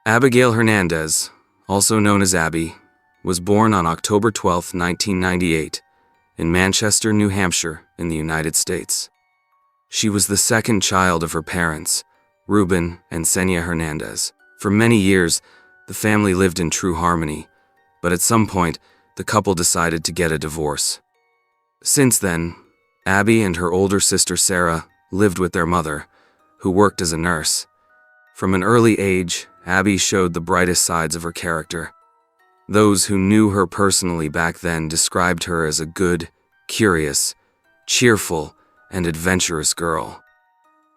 Abigail Hernandez, also known as Abby, was born on October 12, 1998, in Manchester, New Hampshire, in the United States. She was the second child of her parents, Ruben and Senia Hernandez. For many years, the family lived in true harmony, but at some point, the couple decided to get a divorce. Since then, Abby and her older sister Sarah lived with their mother, who worked as a nurse. From an early age, Abby showed the brightest sides of her character. Those who knew her personally back then described her as a good, curious, cheerful, and adventurous girl.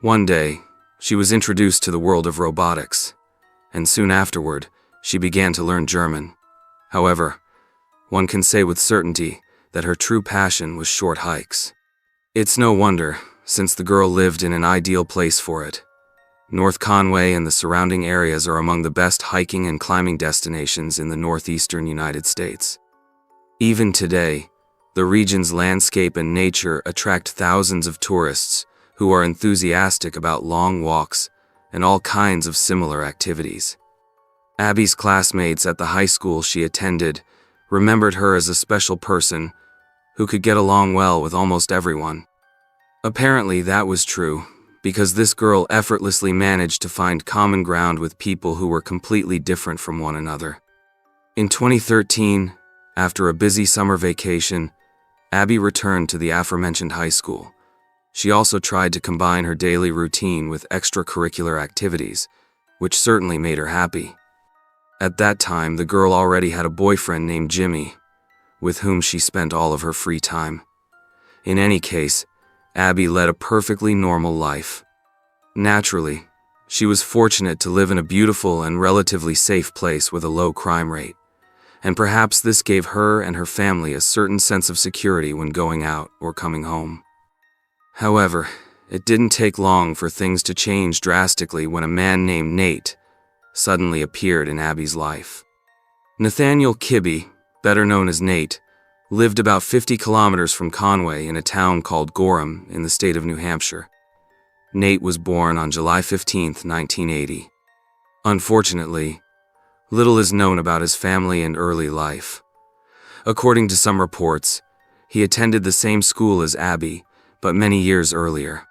One day, she was introduced to the world of robotics, and soon afterward, she began to learn German. However, one can say with certainty that her true passion was short hikes. It's no wonder, since the girl lived in an ideal place for it. North Conway and the surrounding areas are among the best hiking and climbing destinations in the northeastern United States. Even today, the region's landscape and nature attract thousands of tourists who are enthusiastic about long walks and all kinds of similar activities. Abby's classmates at the high school she attended remembered her as a special person who could get along well with almost everyone. Apparently that was true, because this girl effortlessly managed to find common ground with people who were completely different from one another. In 2013, after a busy summer vacation, Abby returned to the aforementioned high school. She also tried to combine her daily routine with extracurricular activities, which certainly made her happy. At that time, the girl already had a boyfriend named Jimmy, with whom she spent all of her free time. In any case, Abby led a perfectly normal life. Naturally, she was fortunate to live in a beautiful and relatively safe place with a low crime rate, and perhaps this gave her and her family a certain sense of security when going out or coming home. However, it didn't take long for things to change drastically when a man named Nate suddenly appeared in Abby's life. Nathaniel Kibbe, better known as Nate, lived about 50 kilometers from Conway in a town called Gorham in the state of New Hampshire. Nate was born on July 15, 1980. Unfortunately, little is known about his family and early life. According to some reports, he attended the same school as Abby, but many years earlier.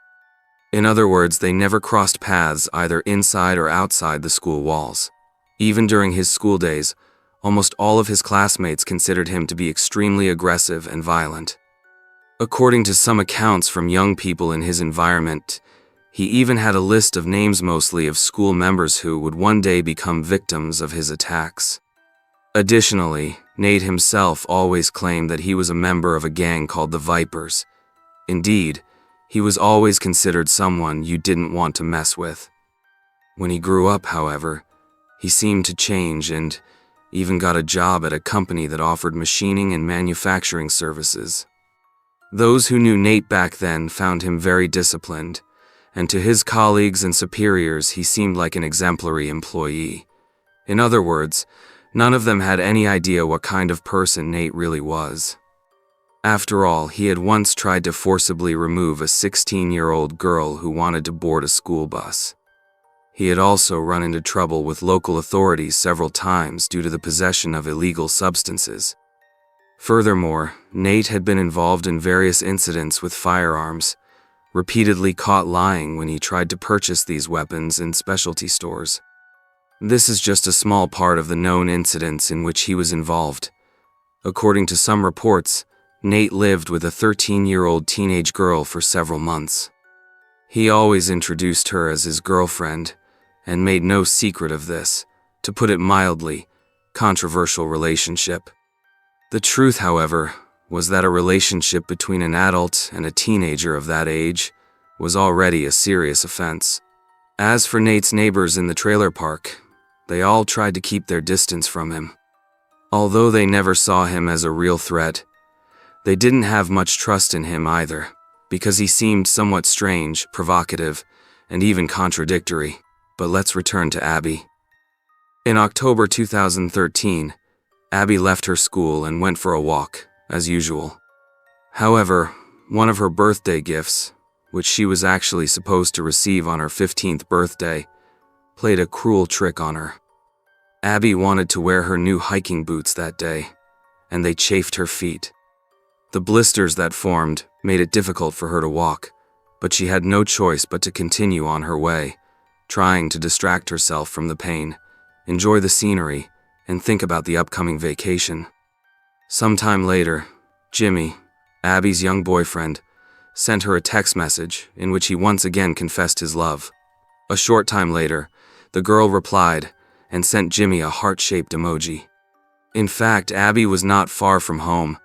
In other words, they never crossed paths either inside or outside the school walls. Even during his school days, almost all of his classmates considered him to be extremely aggressive and violent. According to some accounts from young people in his environment, he even had a list of names mostly of school members who would one day become victims of his attacks. Additionally, Nate himself always claimed that he was a member of a gang called the Vipers. Indeed, he was always considered someone you didn't want to mess with. When he grew up, however, he seemed to change and even got a job at a company that offered machining and manufacturing services. Those who knew Nate back then found him very disciplined, and to his colleagues and superiors he seemed like an exemplary employee. In other words, none of them had any idea what kind of person Nate really was. After all, he had once tried to forcibly remove a 16-year-old girl who wanted to board a school bus. He had also run into trouble with local authorities several times due to the possession of illegal substances. Furthermore, Nate had been involved in various incidents with firearms, repeatedly caught lying when he tried to purchase these weapons in specialty stores. This is just a small part of the known incidents in which he was involved. According to some reports, Nate lived with a 13-year-old teenage girl for several months. He always introduced her as his girlfriend, and made no secret of this, to put it mildly, controversial relationship. The truth, however, was that a relationship between an adult and a teenager of that age was already a serious offense. As for Nate's neighbors in the trailer park, they all tried to keep their distance from him. Although they never saw him as a real threat, they didn't have much trust in him either, because he seemed somewhat strange, provocative, and even contradictory. But let's return to Abby. In October 2013, Abby left her school and went for a walk, as usual. However, one of her birthday gifts, which she was actually supposed to receive on her 15th birthday, played a cruel trick on her. Abby wanted to wear her new hiking boots that day, and they chafed her feet. The blisters that formed made it difficult for her to walk, but she had no choice but to continue on her way, trying to distract herself from the pain, enjoy the scenery, and think about the upcoming vacation. Sometime later, Jimmy, Abby's young boyfriend, sent her a text message in which he once again confessed his love. A short time later, the girl replied and sent Jimmy a heart-shaped emoji. In fact, Abby was not far from home,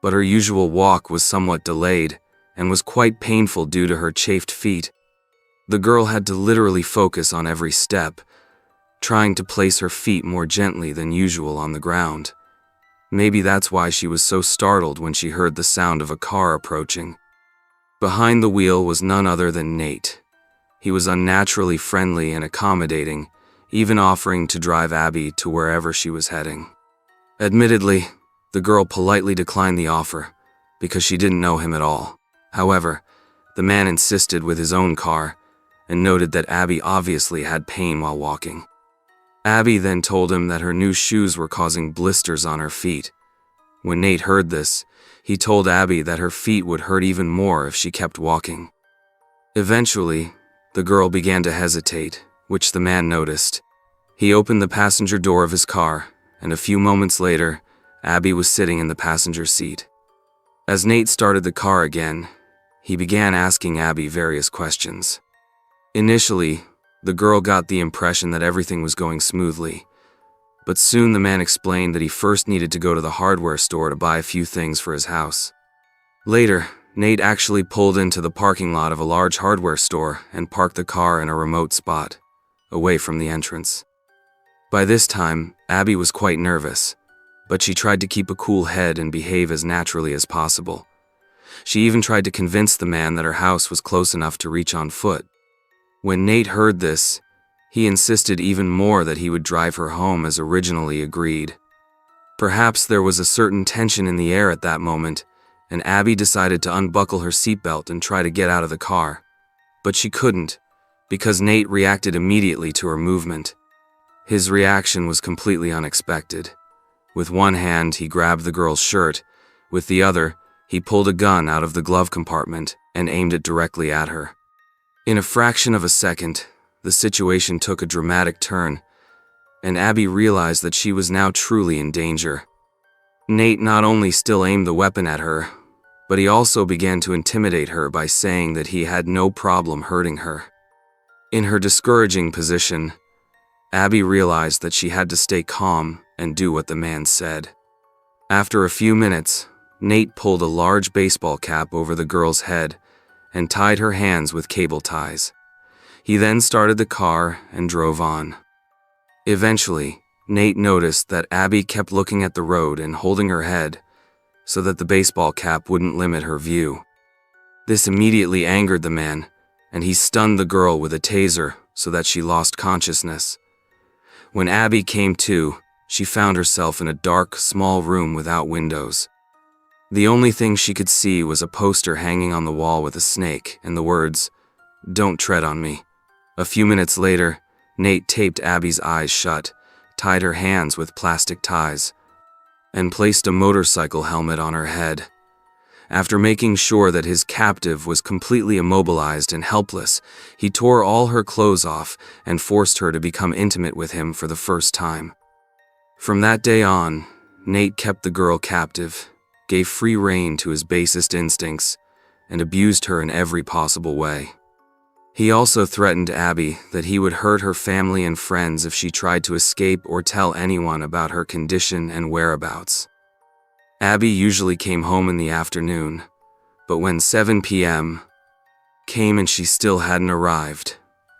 but her usual walk was somewhat delayed and was quite painful due to her chafed feet. The girl had to literally focus on every step, trying to place her feet more gently than usual on the ground. Maybe that's why she was so startled when she heard the sound of a car approaching. Behind the wheel was none other than Nate. He was unnaturally friendly and accommodating, even offering to drive Abby to wherever she was heading. Admittedly, the girl politely declined the offer because she didn't know him at all. However, the man insisted with his own car and noted that Abby obviously had pain while walking. Abby then told him that her new shoes were causing blisters on her feet. When Nate heard this, he told Abby that her feet would hurt even more if she kept walking. Eventually, the girl began to hesitate, which the man noticed. He opened the passenger door of his car, and a few moments later, Abby was sitting in the passenger seat. As Nate started the car again, he began asking Abby various questions. Initially, the girl got the impression that everything was going smoothly, but soon the man explained that he first needed to go to the hardware store to buy a few things for his house. Later, Nate actually pulled into the parking lot of a large hardware store and parked the car in a remote spot, away from the entrance. By this time, Abby was quite nervous, but she tried to keep a cool head and behave as naturally as possible. She even tried to convince the man that her house was close enough to reach on foot. When Nate heard this, he insisted even more that he would drive her home as originally agreed. Perhaps there was a certain tension in the air at that moment, and Abby decided to unbuckle her seatbelt and try to get out of the car. But she couldn't, because Nate reacted immediately to her movement. His reaction was completely unexpected. With one hand, he grabbed the girl's shirt. With the other, he pulled a gun out of the glove compartment and aimed it directly at her. In a fraction of a second, the situation took a dramatic turn, and Abby realized that she was now truly in danger. Nate not only still aimed the weapon at her, but he also began to intimidate her by saying that he had no problem hurting her. In her discouraging position, Abby realized that she had to stay calm and do what the man said. After a few minutes, Nate pulled a large baseball cap over the girl's head and tied her hands with cable ties. He then started the car and drove on. Eventually, Nate noticed that Abby kept looking at the road and holding her head so that the baseball cap wouldn't limit her view. This immediately angered the man, and he stunned the girl with a taser so that she lost consciousness. When Abby came to, she found herself in a dark, small room without windows. The only thing she could see was a poster hanging on the wall with a snake and the words, "Don't tread on me." A few minutes later, Nate taped Abby's eyes shut, tied her hands with plastic ties, and placed a motorcycle helmet on her head. After making sure that his captive was completely immobilized and helpless, he tore all her clothes off and forced her to become intimate with him for the first time. From that day on, Nate kept the girl captive, gave free rein to his basest instincts, and abused her in every possible way. He also threatened Abby that he would hurt her family and friends if she tried to escape or tell anyone about her condition and whereabouts. Abby usually came home in the afternoon, but when 7 p.m. came and she still hadn't arrived,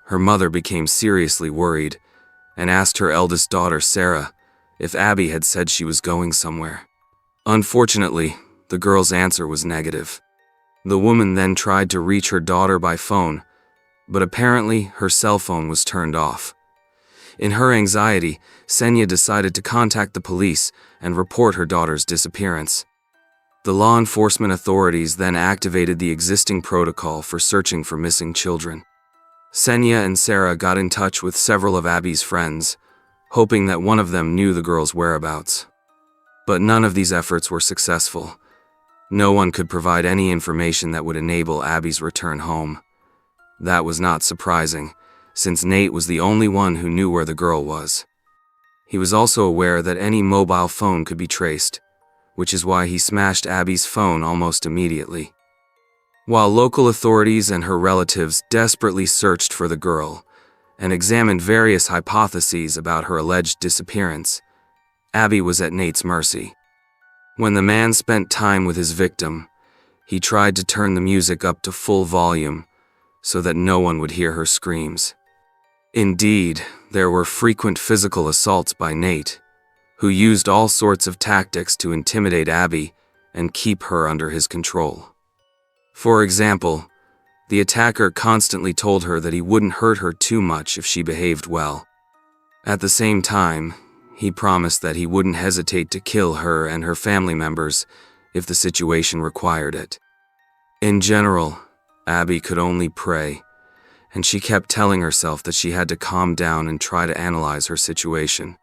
her mother became seriously worried and asked her eldest daughter, Sarah, if Abby had said she was going somewhere. Unfortunately, the girl's answer was negative. The woman then tried to reach her daughter by phone, but apparently her cell phone was turned off. In her anxiety, Senya decided to contact the police and report her daughter's disappearance. The law enforcement authorities then activated the existing protocol for searching for missing children. Senya and Sarah got in touch with several of Abby's friends, hoping that one of them knew the girl's whereabouts. But none of these efforts were successful. No one could provide any information that would enable Abby's return home. That was not surprising, since Nate was the only one who knew where the girl was. He was also aware that any mobile phone could be traced, which is why he smashed Abby's phone almost immediately. While local authorities and her relatives desperately searched for the girl and examined various hypotheses about her alleged disappearance, Abby was at Nate's mercy. When the man spent time with his victim, he tried to turn the music up to full volume so that no one would hear her screams. Indeed, there were frequent physical assaults by Nate, who used all sorts of tactics to intimidate Abby and keep her under his control. For example, the attacker constantly told her that he wouldn't hurt her too much if she behaved well. At the same time, he promised that he wouldn't hesitate to kill her and her family members if the situation required it. In general, Abby could only pray, and she kept telling herself that she had to calm down and try to analyze her situation.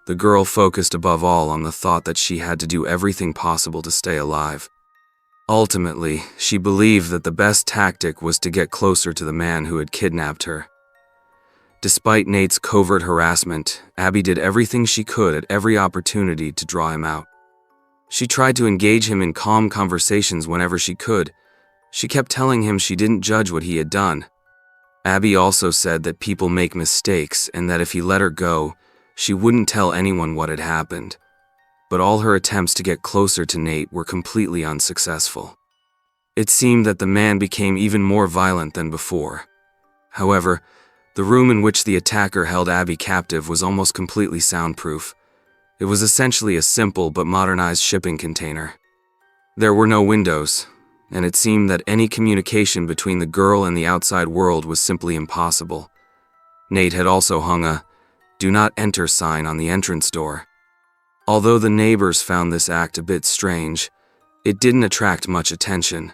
The girl focused above all on the thought that she had to do everything possible to stay alive. Ultimately, she believed that the best tactic was to get closer to the man who had kidnapped her. Despite Nate's covert harassment, Abby did everything she could at every opportunity to draw him out. She tried to engage him in calm conversations whenever she could. She kept telling him she didn't judge what he had done. Abby also said that people make mistakes and that if he let her go, she wouldn't tell anyone what had happened. But all her attempts to get closer to Nate were completely unsuccessful. It seemed that the man became even more violent than before. However, the room in which the attacker held Abby captive was almost completely soundproof. It was essentially a simple but modernized shipping container. There were no windows, and it seemed that any communication between the girl and the outside world was simply impossible. Nate had also hung a "Do Not Enter" sign on the entrance door. Although the neighbors found this act a bit strange, it didn't attract much attention.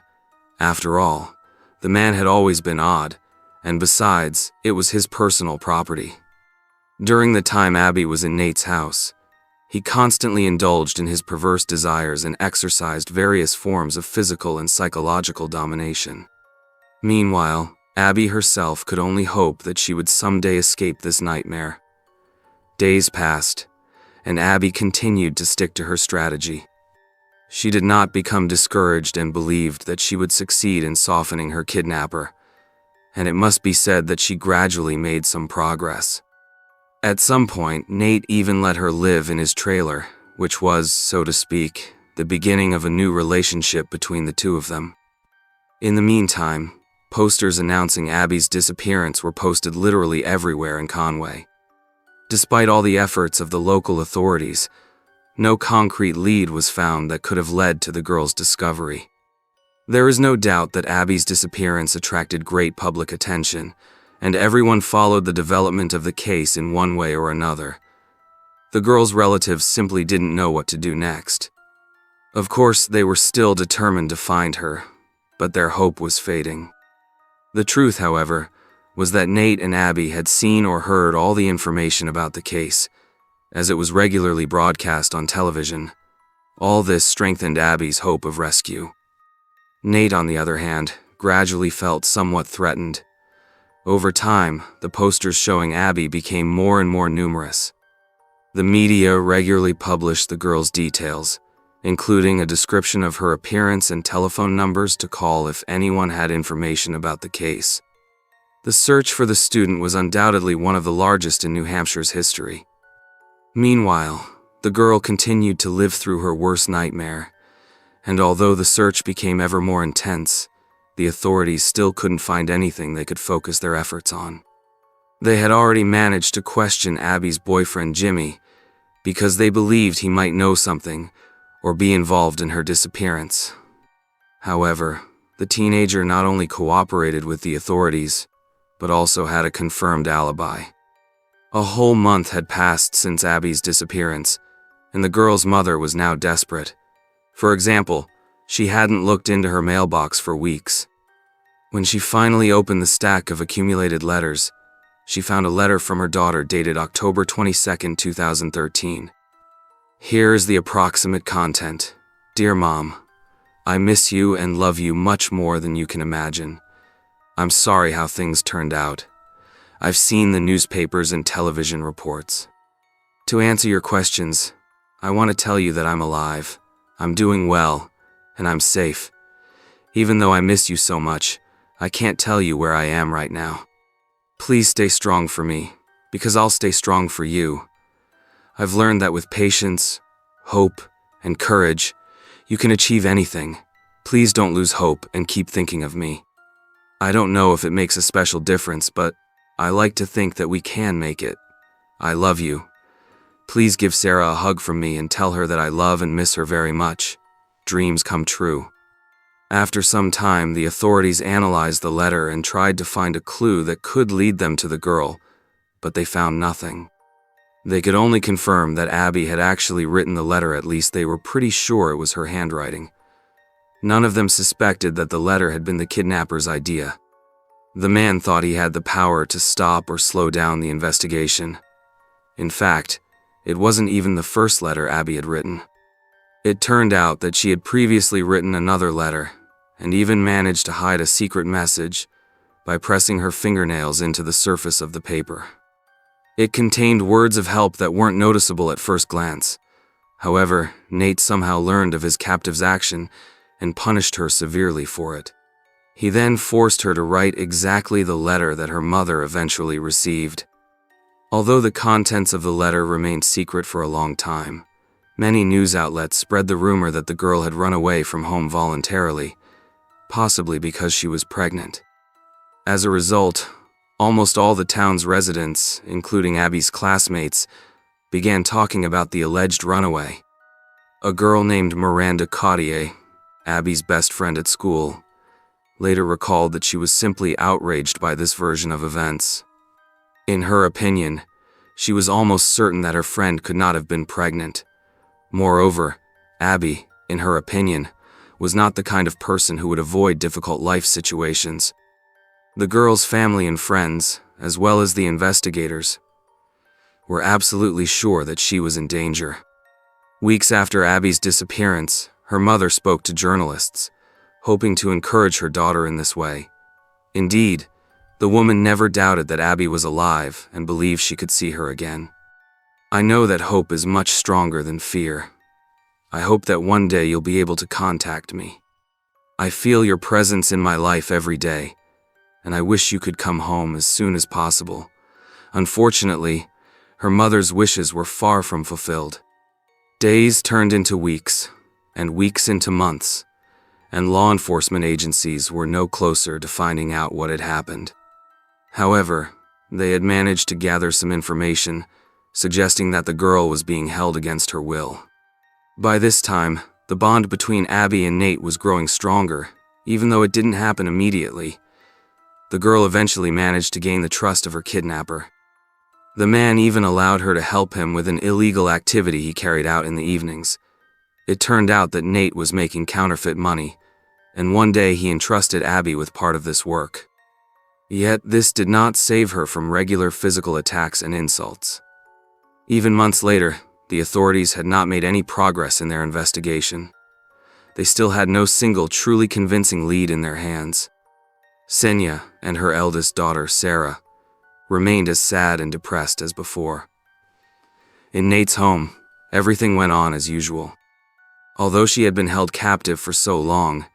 After all, the man had always been odd, and besides, it was his personal property. During the time Abby was in Nate's house, he constantly indulged in his perverse desires and exercised various forms of physical and psychological domination. Meanwhile, Abby herself could only hope that she would someday escape this nightmare. Days passed, and Abby continued to stick to her strategy. She did not become discouraged and believed that she would succeed in softening her kidnapper, and it must be said that she gradually made some progress. At some point, Nate even let her live in his trailer, which was, so to speak, the beginning of a new relationship between the two of them. In the meantime, posters announcing Abby's disappearance were posted literally everywhere in Conway. Despite all the efforts of the local authorities, no concrete lead was found that could have led to the girl's discovery. There is no doubt that Abby's disappearance attracted great public attention, and everyone followed the development of the case in one way or another. The girl's relatives simply didn't know what to do next. Of course, they were still determined to find her, but their hope was fading. The truth, however, was that Nate and Abby had seen or heard all the information about the case, as it was regularly broadcast on television. All this strengthened Abby's hope of rescue. Nate, on the other hand, gradually felt somewhat threatened. Over time, the posters showing Abby became more and more numerous. The media regularly published the girl's details, including a description of her appearance and telephone numbers to call if anyone had information about the case. The search for the student was undoubtedly one of the largest in New Hampshire's history. Meanwhile, the girl continued to live through her worst nightmare, and although the search became ever more intense, the authorities still couldn't find anything they could focus their efforts on. They had already managed to question Abby's boyfriend Jimmy because they believed he might know something or be involved in her disappearance. However, the teenager not only cooperated with the authorities, but also had a confirmed alibi. A whole month had passed since Abby's disappearance, and the girl's mother was now desperate. For example, she hadn't looked into her mailbox for weeks. When she finally opened the stack of accumulated letters, she found a letter from her daughter dated October 22, 2013. Here is the approximate content. Dear Mom, I miss you and love you much more than you can imagine. I'm sorry how things turned out. I've seen the newspapers and television reports. To answer your questions, I want to tell you that I'm alive, I'm doing well, and I'm safe. Even though I miss you so much, I can't tell you where I am right now. Please stay strong for me, because I'll stay strong for you. I've learned that with patience, hope, and courage, you can achieve anything. Please don't lose hope and keep thinking of me. I don't know if it makes a special difference, but I like to think that we can make it. I love you. Please give Sarah a hug from me and tell her that I love and miss her very much. Dreams come true. After some time, the authorities analyzed the letter and tried to find a clue that could lead them to the girl, but they found nothing. They could only confirm that Abby had actually written the letter. At least they were pretty sure it was her handwriting. None of them suspected that the letter had been the kidnapper's idea. The man thought he had the power to stop or slow down the investigation. In fact, it wasn't even the first letter Abby had written. It turned out that she had previously written another letter, and even managed to hide a secret message by pressing her fingernails into the surface of the paper. It contained words of help that weren't noticeable at first glance. However, Nate somehow learned of his captive's action and punished her severely for it. He then forced her to write exactly the letter that her mother eventually received. Although the contents of the letter remained secret for a long time, many news outlets spread the rumor that the girl had run away from home voluntarily, possibly because she was pregnant. As a result, almost all the town's residents, including Abby's classmates, began talking about the alleged runaway. A girl named Miranda Cottier, Abby's best friend at school, later recalled that she was simply outraged by this version of events. In her opinion, she was almost certain that her friend could not have been pregnant. Moreover, Abby, in her opinion, was not the kind of person who would avoid difficult life situations. The girl's family and friends, as well as the investigators, were absolutely sure that she was in danger. Weeks after Abby's disappearance, her mother spoke to journalists, hoping to encourage her daughter in this way. Indeed, the woman never doubted that Abby was alive and believed she could see her again. I know that hope is much stronger than fear. I hope that one day you'll be able to contact me. I feel your presence in my life every day, and I wish you could come home as soon as possible. Unfortunately, her mother's wishes were far from fulfilled. Days turned into weeks, and weeks into months, and law enforcement agencies were no closer to finding out what had happened. However, they had managed to gather some information, suggesting that the girl was being held against her will. By this time, the bond between Abby and Nate was growing stronger, even though it didn't happen immediately. The girl eventually managed to gain the trust of her kidnapper. The man even allowed her to help him with an illegal activity he carried out in the evenings. It turned out that Nate was making counterfeit money, and one day he entrusted Abby with part of this work. Yet this did not save her from regular physical attacks and insults. Even months later, the authorities had not made any progress in their investigation. They still had no single truly convincing lead in their hands. Senya and her eldest daughter, Sarah, remained as sad and depressed as before. In Nate's home, everything went on as usual. Although she had been held captive for so long,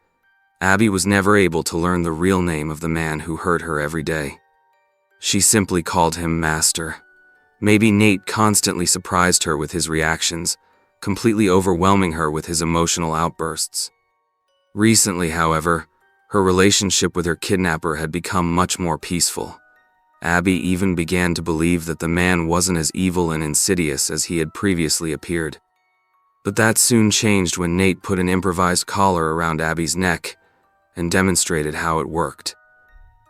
Abby was never able to learn the real name of the man who hurt her every day. She simply called him Master. Maybe Nate constantly surprised her with his reactions, completely overwhelming her with his emotional outbursts. Recently, however, her relationship with her kidnapper had become much more peaceful. Abby even began to believe that the man wasn't as evil and insidious as he had previously appeared. But that soon changed when Nate put an improvised collar around Abby's neck and demonstrated how it worked.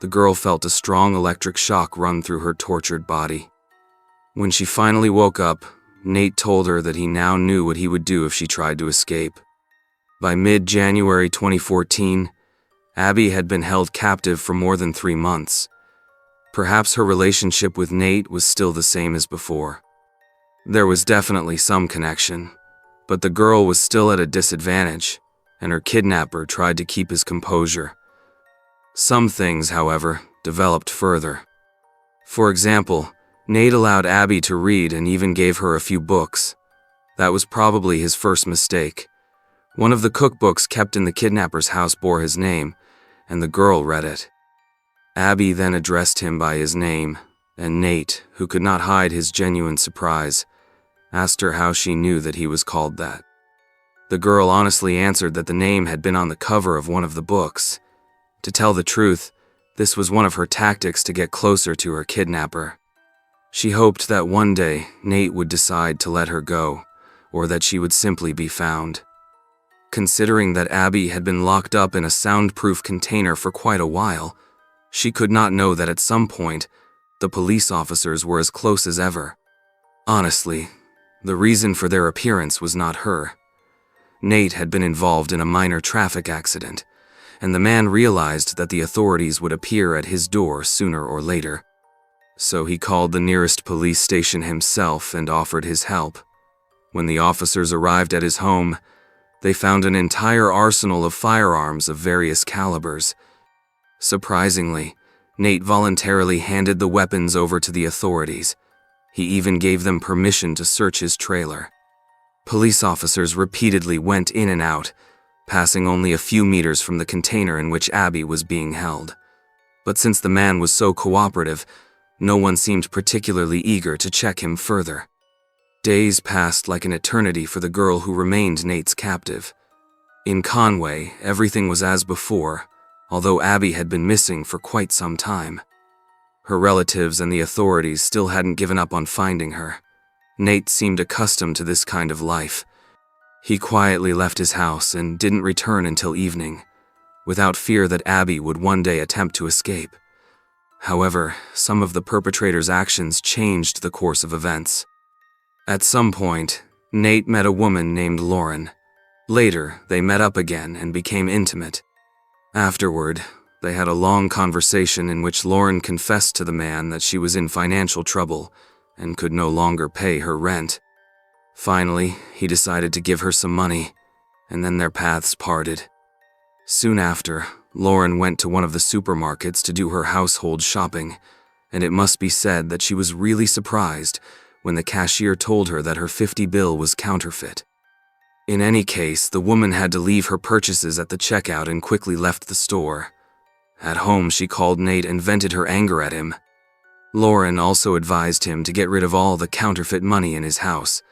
The girl felt a strong electric shock run through her tortured body. When she finally woke up, Nate told her that he now knew what he would do if she tried to escape. By mid-January 2014, Abby had been held captive for more than 3 months. Perhaps her relationship with Nate was still the same as before. There was definitely some connection, but the girl was still at a disadvantage, and her kidnapper tried to keep his composure. Some things, however, developed further. For example, Nate allowed Abby to read and even gave her a few books. That was probably his first mistake. One of the cookbooks kept in the kidnapper's house bore his name, and the girl read it. Abby then addressed him by his name, and Nate, who could not hide his genuine surprise, asked her how she knew that he was called that. The girl honestly answered that the name had been on the cover of one of the books. To tell the truth, this was one of her tactics to get closer to her kidnapper. She hoped that one day Nate would decide to let her go, or that she would simply be found. Considering that Abby had been locked up in a soundproof container for quite a while, she could not know that at some point, the police officers were as close as ever. Honestly, the reason for their appearance was not her. Nate had been involved in a minor traffic accident, and the man realized that the authorities would appear at his door sooner or later. So he called the nearest police station himself and offered his help. When the officers arrived at his home, they found an entire arsenal of firearms of various calibers. Surprisingly, Nate voluntarily handed the weapons over to the authorities. He even gave them permission to search his trailer. Police officers repeatedly went in and out, passing only a few meters from the container in which Abby was being held. But since the man was so cooperative, no one seemed particularly eager to check him further. Days passed like an eternity for the girl who remained Nate's captive. In Conway, everything was as before, although Abby had been missing for quite some time. Her relatives and the authorities still hadn't given up on finding her. Nate seemed accustomed to this kind of life. He quietly left his house and didn't return until evening, without fear that Abby would one day attempt to escape. However, some of the perpetrator's actions changed the course of events. At some point, Nate met a woman named Lauren. Later, they met up again and became intimate. Afterward, they had a long conversation in which Lauren confessed to the man that she was in financial trouble and could no longer pay her rent. Finally, he decided to give her some money, and then their paths parted. Soon after, Lauren went to one of the supermarkets to do her household shopping, and it must be said that she was really surprised when the cashier told her that her $50 bill was counterfeit. In any case, the woman had to leave her purchases at the checkout and quickly left the store. At home, she called Nate and vented her anger at him. Lauren also advised him to get rid of all the counterfeit money in his house,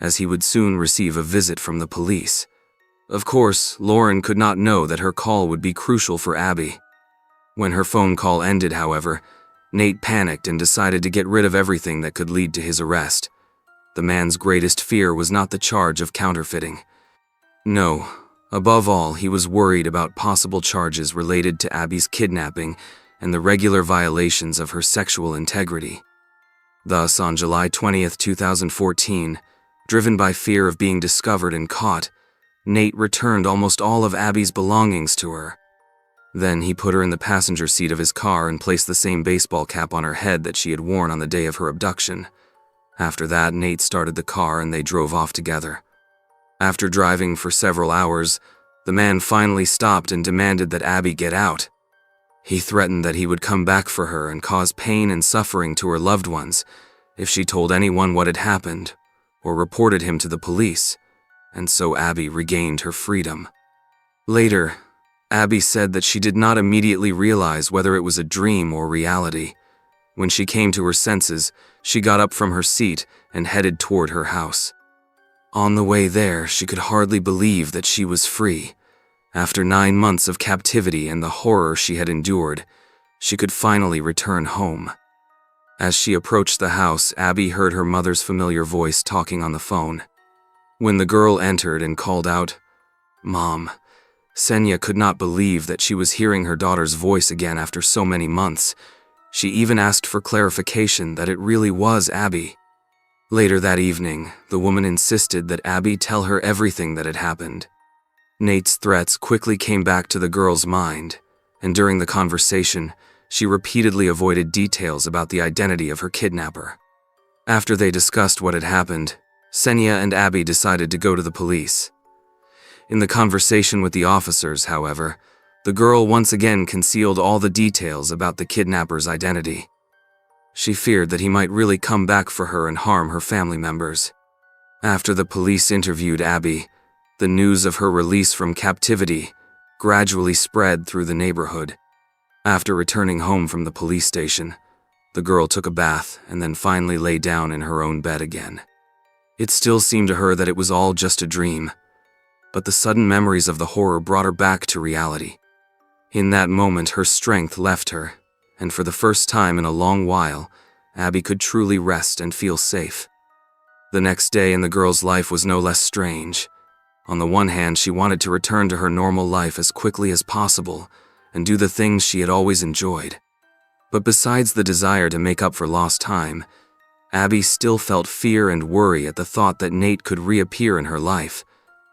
as he would soon receive a visit from the police. Of course, Lauren could not know that her call would be crucial for Abby. When her phone call ended, however, Nate panicked and decided to get rid of everything that could lead to his arrest. The man's greatest fear was not the charge of counterfeiting. No, above all, he was worried about possible charges related to Abby's kidnapping and the regular violations of her sexual integrity. Thus, on July 20th, 2014, driven by fear of being discovered and caught, Nate returned almost all of Abby's belongings to her. Then he put her in the passenger seat of his car and placed the same baseball cap on her head that she had worn on the day of her abduction. After that, Nate started the car and they drove off together. After driving for several hours, the man finally stopped and demanded that Abby get out. He threatened that he would come back for her and cause pain and suffering to her loved ones if she told anyone what had happened or reported him to the police, and so Abby regained her freedom. Later, Abby said that she did not immediately realize whether it was a dream or reality. When she came to her senses, she got up from her seat and headed toward her house. On the way there, she could hardly believe that she was free. After 9 months of captivity and the horror she had endured, she could finally return home. As she approached the house, Abby heard her mother's familiar voice talking on the phone. When the girl entered and called out, "Mom," Senya could not believe that she was hearing her daughter's voice again after so many months. She even asked for clarification that it really was Abby. Later that evening, the woman insisted that Abby tell her everything that had happened. Nate's threats quickly came back to the girl's mind, and during the conversation, she repeatedly avoided details about the identity of her kidnapper. After they discussed what had happened, Senya and Abby decided to go to the police. In the conversation with the officers, however, the girl once again concealed all the details about the kidnapper's identity. She feared that he might really come back for her and harm her family members. After the police interviewed Abby, the news of her release from captivity gradually spread through the neighborhood. After returning home from the police station, the girl took a bath and then finally lay down in her own bed again. It still seemed to her that it was all just a dream, but the sudden memories of the horror brought her back to reality. In that moment, her strength left her, and for the first time in a long while, Abby could truly rest and feel safe. The next day in the girl's life was no less strange. On the one hand, she wanted to return to her normal life as quickly as possible and do the things she had always enjoyed. But besides the desire to make up for lost time, Abby still felt fear and worry at the thought that Nate could reappear in her life.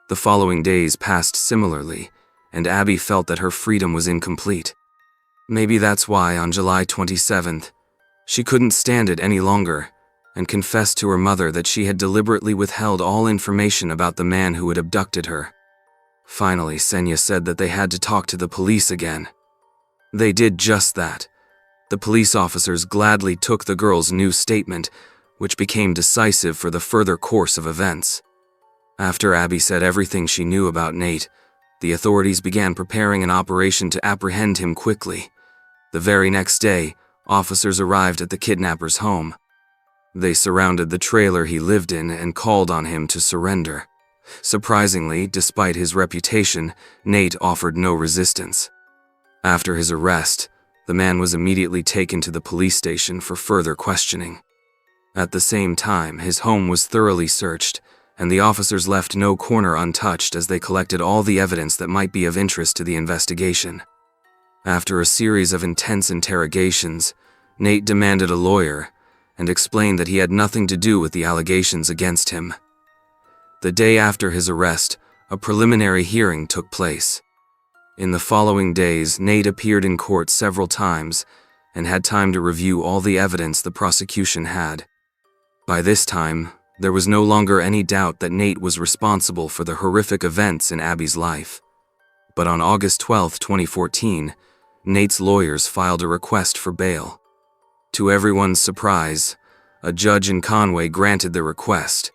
The following days passed similarly, and Abby felt that her freedom was incomplete. Maybe that's why, on July 27th, she couldn't stand it any longer and confessed to her mother that she had deliberately withheld all information about the man who had abducted her. Finally, Senya said that they had to talk to the police again. They did just that. The police officers gladly took the girl's new statement, which became decisive for the further course of events. After Abby said everything she knew about Nate, the authorities began preparing an operation to apprehend him quickly. The very next day, officers arrived at the kidnapper's home. They surrounded the trailer he lived in and called on him to surrender. Surprisingly, despite his reputation, Nate offered no resistance. After his arrest, the man was immediately taken to the police station for further questioning. At the same time, his home was thoroughly searched, and the officers left no corner untouched as they collected all the evidence that might be of interest to the investigation. After a series of intense interrogations, Nate demanded a lawyer and explained that he had nothing to do with the allegations against him. The day after his arrest, a preliminary hearing took place. In the following days, Nate appeared in court several times and had time to review all the evidence the prosecution had. By this time, there was no longer any doubt that Nate was responsible for the horrific events in Abby's life. But on August 12, 2014, Nate's lawyers filed a request for bail. To everyone's surprise, a judge in Conway granted the request.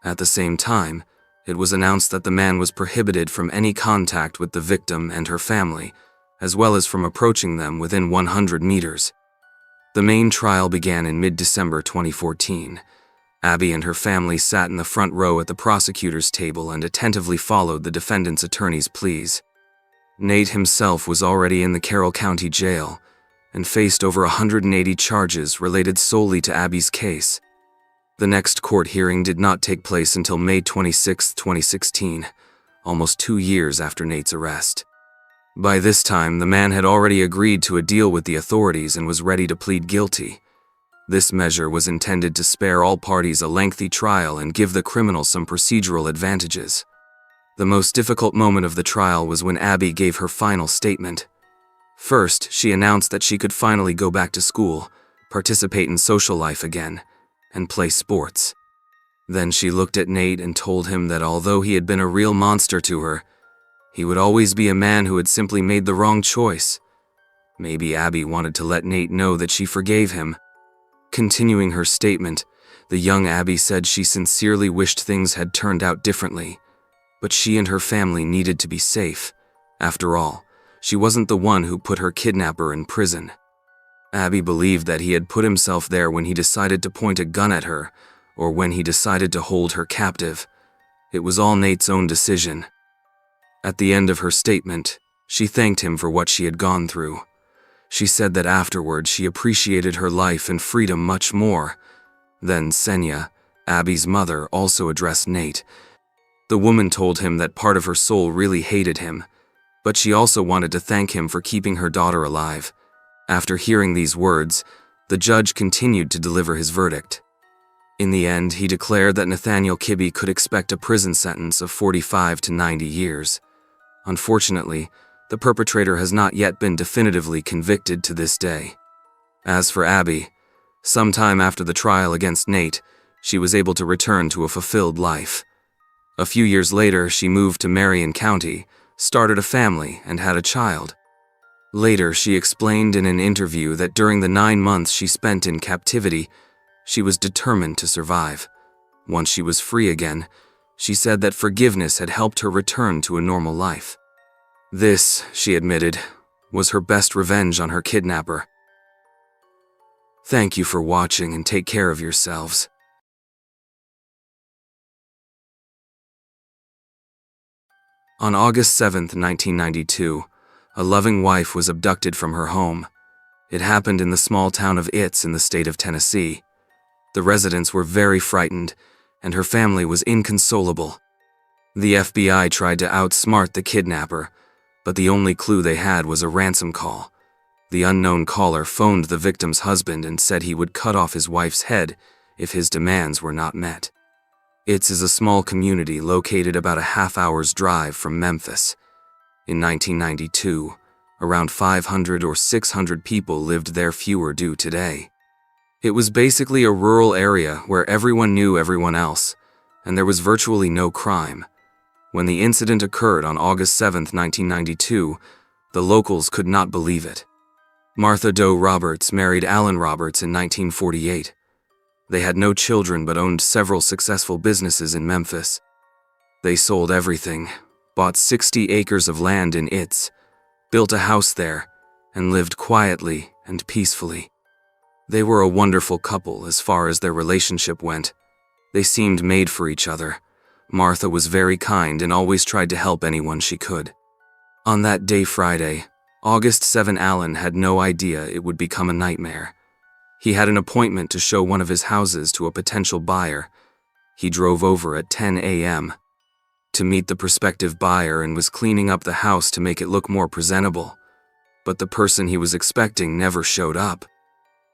At the same time, it was announced that the man was prohibited from any contact with the victim and her family, as well as from approaching them within 100 meters. The main trial began in mid-December 2014. Abby and her family sat in the front row at the prosecutor's table and attentively followed the defendant's attorney's pleas. Nate himself was already in the Carroll County Jail and faced over 180 charges related solely to Abby's case. The next court hearing did not take place until May 26, 2016, almost 2 years after Nate's arrest. By this time, the man had already agreed to a deal with the authorities and was ready to plead guilty. This measure was intended to spare all parties a lengthy trial and give the criminal some procedural advantages. The most difficult moment of the trial was when Abby gave her final statement. First, she announced that she could finally go back to school, participate in social life again, and play sports. Then she looked at Nate and told him that although he had been a real monster to her, he would always be a man who had simply made the wrong choice. Maybe Abby wanted to let Nate know that she forgave him. Continuing her statement, the young Abby said she sincerely wished things had turned out differently, but she and her family needed to be safe. After all, she wasn't the one who put her kidnapper in prison. Abby believed that he had put himself there when he decided to point a gun at her, or when he decided to hold her captive. It was all Nate's own decision. At the end of her statement, she thanked him for what she had gone through. She said that afterward she appreciated her life and freedom much more. Then Senya, Abby's mother, also addressed Nate. The woman told him that part of her soul really hated him, but she also wanted to thank him for keeping her daughter alive. After hearing these words, the judge continued to deliver his verdict. In the end, he declared that Nathaniel Kibbe could expect a prison sentence of 45 to 90 years. Unfortunately, the perpetrator has not yet been definitively convicted to this day. As for Abby, sometime after the trial against Nate, she was able to return to a fulfilled life. A few years later, she moved to Marion County, started a family, and had a child. Later, she explained in an interview that during the 9 months she spent in captivity, she was determined to survive. Once she was free again, she said that forgiveness had helped her return to a normal life. This, she admitted, was her best revenge on her kidnapper. Thank you for watching and take care of yourselves. On August 7, 1992, a loving wife was abducted from her home. It happened in the small town of Itz in the state of Tennessee. The residents were very frightened, and her family was inconsolable. The FBI tried to outsmart the kidnapper, but the only clue they had was a ransom call. The unknown caller phoned the victim's husband and said he would cut off his wife's head if his demands were not met. Itz is a small community located about a half-hour's drive from Memphis. In 1992, around 500 or 600 people lived there, fewer do today. It was basically a rural area where everyone knew everyone else, and there was virtually no crime. When the incident occurred on August 7, 1992, the locals could not believe it. Martha Doe Roberts married Alan Roberts in 1948. They had no children but owned several successful businesses in Memphis. They sold everything, bought 60 acres of land in Itz, built a house there, and lived quietly and peacefully. They were a wonderful couple as far as their relationship went. They seemed made for each other. Martha was very kind and always tried to help anyone she could. On that day, Friday, August 7, Alan had no idea it would become a nightmare. He had an appointment to show one of his houses to a potential buyer. He drove over at 10 a.m. to meet the prospective buyer and was cleaning up the house to make it look more presentable. But the person he was expecting never showed up.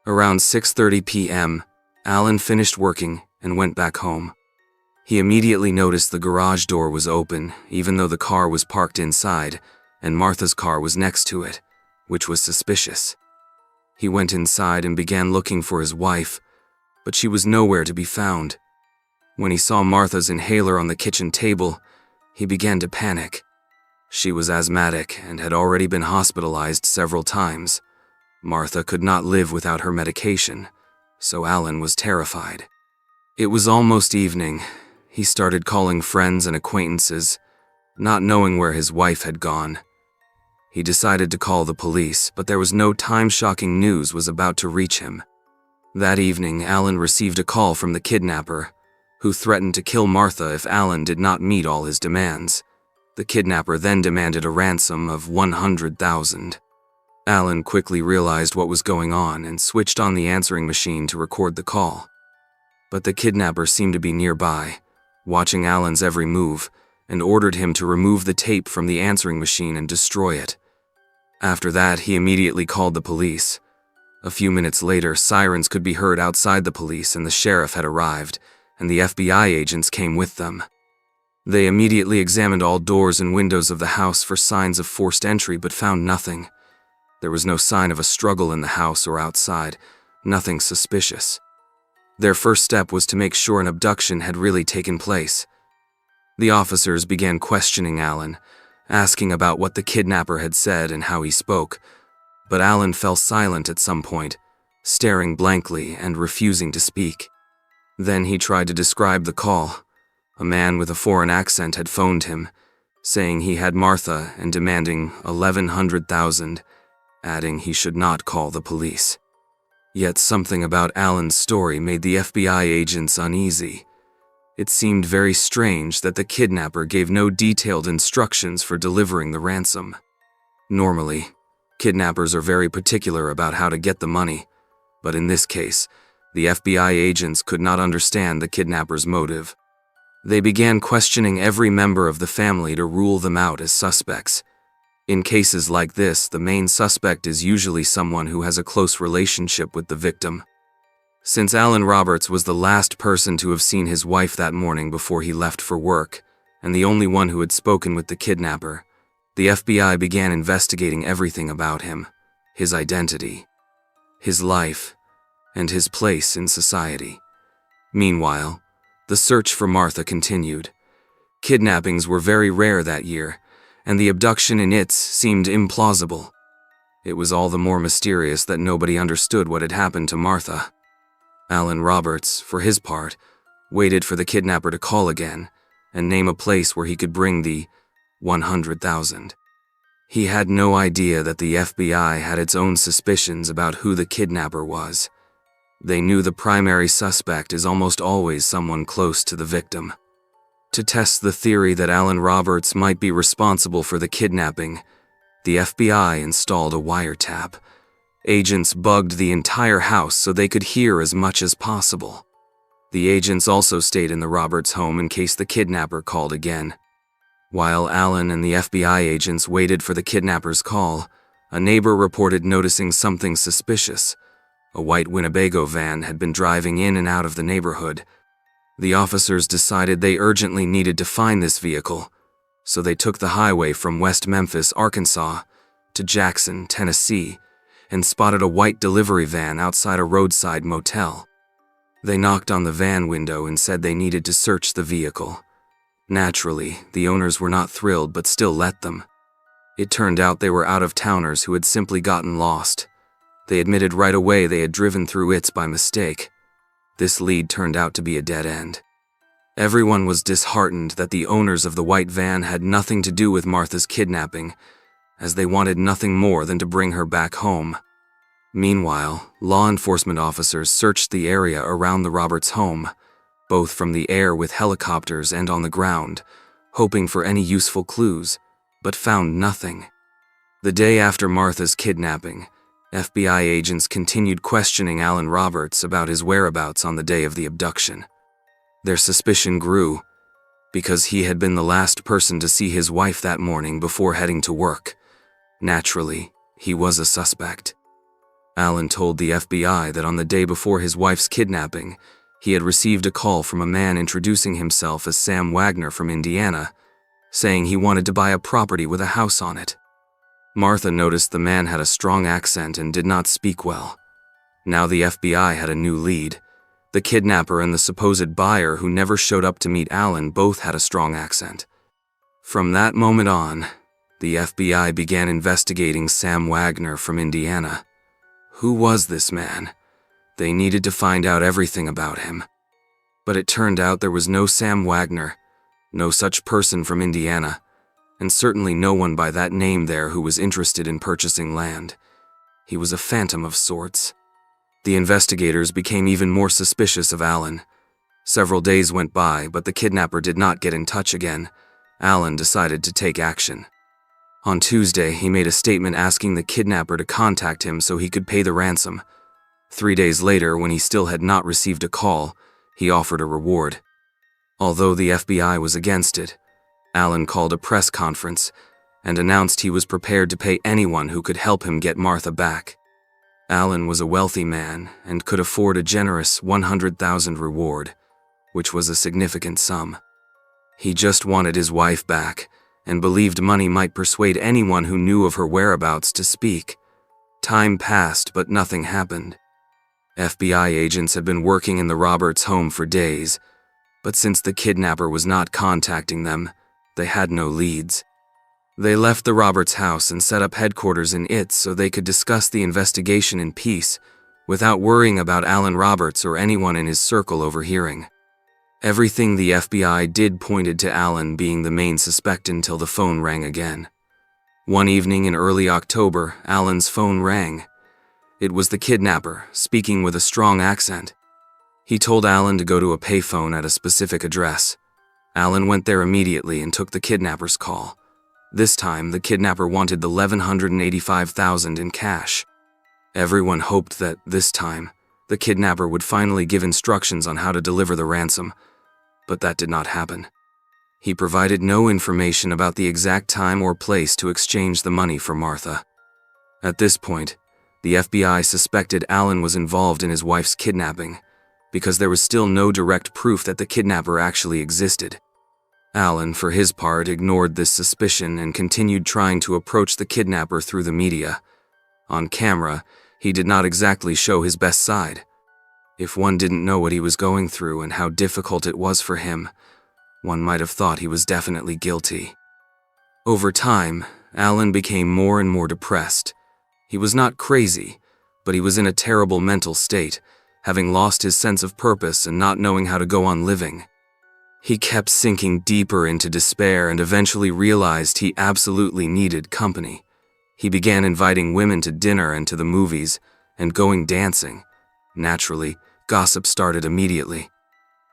Around 6:30 p.m., Alan finished working and went back home. He immediately noticed the garage door was open, even though the car was parked inside, and Martha's car was next to it, which was suspicious. He went inside and began looking for his wife, but she was nowhere to be found. When he saw Martha's inhaler on the kitchen table, he began to panic. She was asthmatic and had already been hospitalized several times. Martha could not live without her medication, so Alan was terrified. It was almost evening. He started calling friends and acquaintances, not knowing where his wife had gone. He decided to call the police, but there was no time. Shocking news was about to reach him. That evening, Alan received a call from the kidnapper, who threatened to kill Martha if Alan did not meet all his demands. The kidnapper then demanded a ransom of $100,000. Alan quickly realized what was going on and switched on the answering machine to record the call. But the kidnapper seemed to be nearby, watching Alan's every move, and ordered him to remove the tape from the answering machine and destroy it. After that, he immediately called the police. A few minutes later, sirens could be heard outside the police, and the sheriff had arrived, and the FBI agents came with them. They immediately examined all doors and windows of the house for signs of forced entry, but found nothing. There was no sign of a struggle in the house or outside, nothing suspicious. Their first step was to make sure an abduction had really taken place. The officers began questioning Alan, asking about what the kidnapper had said and how he spoke, but Alan fell silent at some point, staring blankly and refusing to speak. Then he tried to describe the call. A man with a foreign accent had phoned him, saying he had Martha and demanding $1,100,000, adding he should not call the police. Yet something about Alan's story made the FBI agents uneasy. It seemed very strange that the kidnapper gave no detailed instructions for delivering the ransom. Normally, kidnappers are very particular about how to get the money, but in this case, the FBI agents could not understand the kidnapper's motive. They began questioning every member of the family to rule them out as suspects. In cases like this, the main suspect is usually someone who has a close relationship with the victim. Since Alan Roberts was the last person to have seen his wife that morning before he left for work, and the only one who had spoken with the kidnapper, The FBI began investigating everything about him, his identity, his life, and his place in society. Meanwhile, the search for Martha continued. Kidnappings were very rare that year, and the abduction in it seemed implausible. It was all the more mysterious that nobody understood what had happened to Martha. Alan Roberts, for his part, waited for the kidnapper to call again and name a place where he could bring the 100,000. He had no idea that the FBI had its own suspicions about who the kidnapper was. They knew the primary suspect is almost always someone close to the victim. To test the theory that Alan Roberts might be responsible for the kidnapping, the FBI installed a wiretap. Agents bugged the entire house so they could hear as much as possible. The agents also stayed in the Roberts home in case the kidnapper called again. While Alan and the FBI agents waited for the kidnapper's call, a neighbor reported noticing something suspicious. A white Winnebago van had been driving in and out of the neighborhood. The officers decided they urgently needed to find this vehicle, so they took the highway from West Memphis, Arkansas, to Jackson, Tennessee, and spotted a white delivery van outside a roadside motel. They knocked on the van window and said they needed to search the vehicle. Naturally, the owners were not thrilled but still let them. It turned out they were out-of-towners who had simply gotten lost. They admitted right away they had driven through it by mistake. This lead turned out to be a dead end. Everyone was disheartened that the owners of the white van had nothing to do with Martha's kidnapping, as they wanted nothing more than to bring her back home. Meanwhile, law enforcement officers searched the area around the Roberts home, both from the air with helicopters and on the ground, hoping for any useful clues, but found nothing. The day after Martha's kidnapping, FBI agents continued questioning Alan Roberts about his whereabouts on the day of the abduction. Their suspicion grew, because he had been the last person to see his wife that morning before heading to work. Naturally, he was a suspect. Alan told the FBI that on the day before his wife's kidnapping, he had received a call from a man introducing himself as Sam Wagner from Indiana, saying he wanted to buy a property with a house on it. Martha noticed the man had a strong accent and did not speak well. Now the FBI had a new lead. The kidnapper and the supposed buyer who never showed up to meet Alan both had a strong accent. From that moment on, the FBI began investigating Sam Wagner from Indiana. Who was this man? They needed to find out everything about him. But it turned out there was no Sam Wagner, no such person from Indiana, and certainly no one by that name there who was interested in purchasing land. He was a phantom of sorts. The investigators became even more suspicious of Alan. Several days went by, but the kidnapper did not get in touch again. Alan decided to take action. On Tuesday, he made a statement asking the kidnapper to contact him so he could pay the ransom. 3 days later, when he still had not received a call, he offered a reward. Although the FBI was against it, Alan called a press conference and announced he was prepared to pay anyone who could help him get Martha back. Alan was a wealthy man and could afford a generous 100,000 reward, which was a significant sum. He just wanted his wife back and believed money might persuade anyone who knew of her whereabouts to speak. Time passed, but nothing happened. FBI agents had been working in the Roberts home for days, but since the kidnapper was not contacting them, they had no leads. They left the Roberts house and set up headquarters in it so they could discuss the investigation in peace without worrying about Alan Roberts or anyone in his circle overhearing. Everything the FBI did pointed to Alan being the main suspect until the phone rang again. One evening in early October, Alan's phone rang. It was the kidnapper, speaking with a strong accent. He told Alan to go to a payphone at a specific address. Alan went there immediately and took the kidnapper's call. This time, the kidnapper wanted the $1,185,000 in cash. Everyone hoped that, this time, the kidnapper would finally give instructions on how to deliver the ransom, but that did not happen. He provided no information about the exact time or place to exchange the money for Martha. At this point, the FBI suspected Alan was involved in his wife's kidnapping, because there was still no direct proof that the kidnapper actually existed. Alan, for his part, ignored this suspicion and continued trying to approach the kidnapper through the media. On camera, he did not exactly show his best side. If one didn't know what he was going through and how difficult it was for him, one might have thought he was definitely guilty. Over time, Alan became more and more depressed. He was not crazy, but he was in a terrible mental state, having lost his sense of purpose and not knowing how to go on living. He kept sinking deeper into despair and eventually realized he absolutely needed company. He began inviting women to dinner and to the movies, and going dancing. Naturally, gossip started immediately.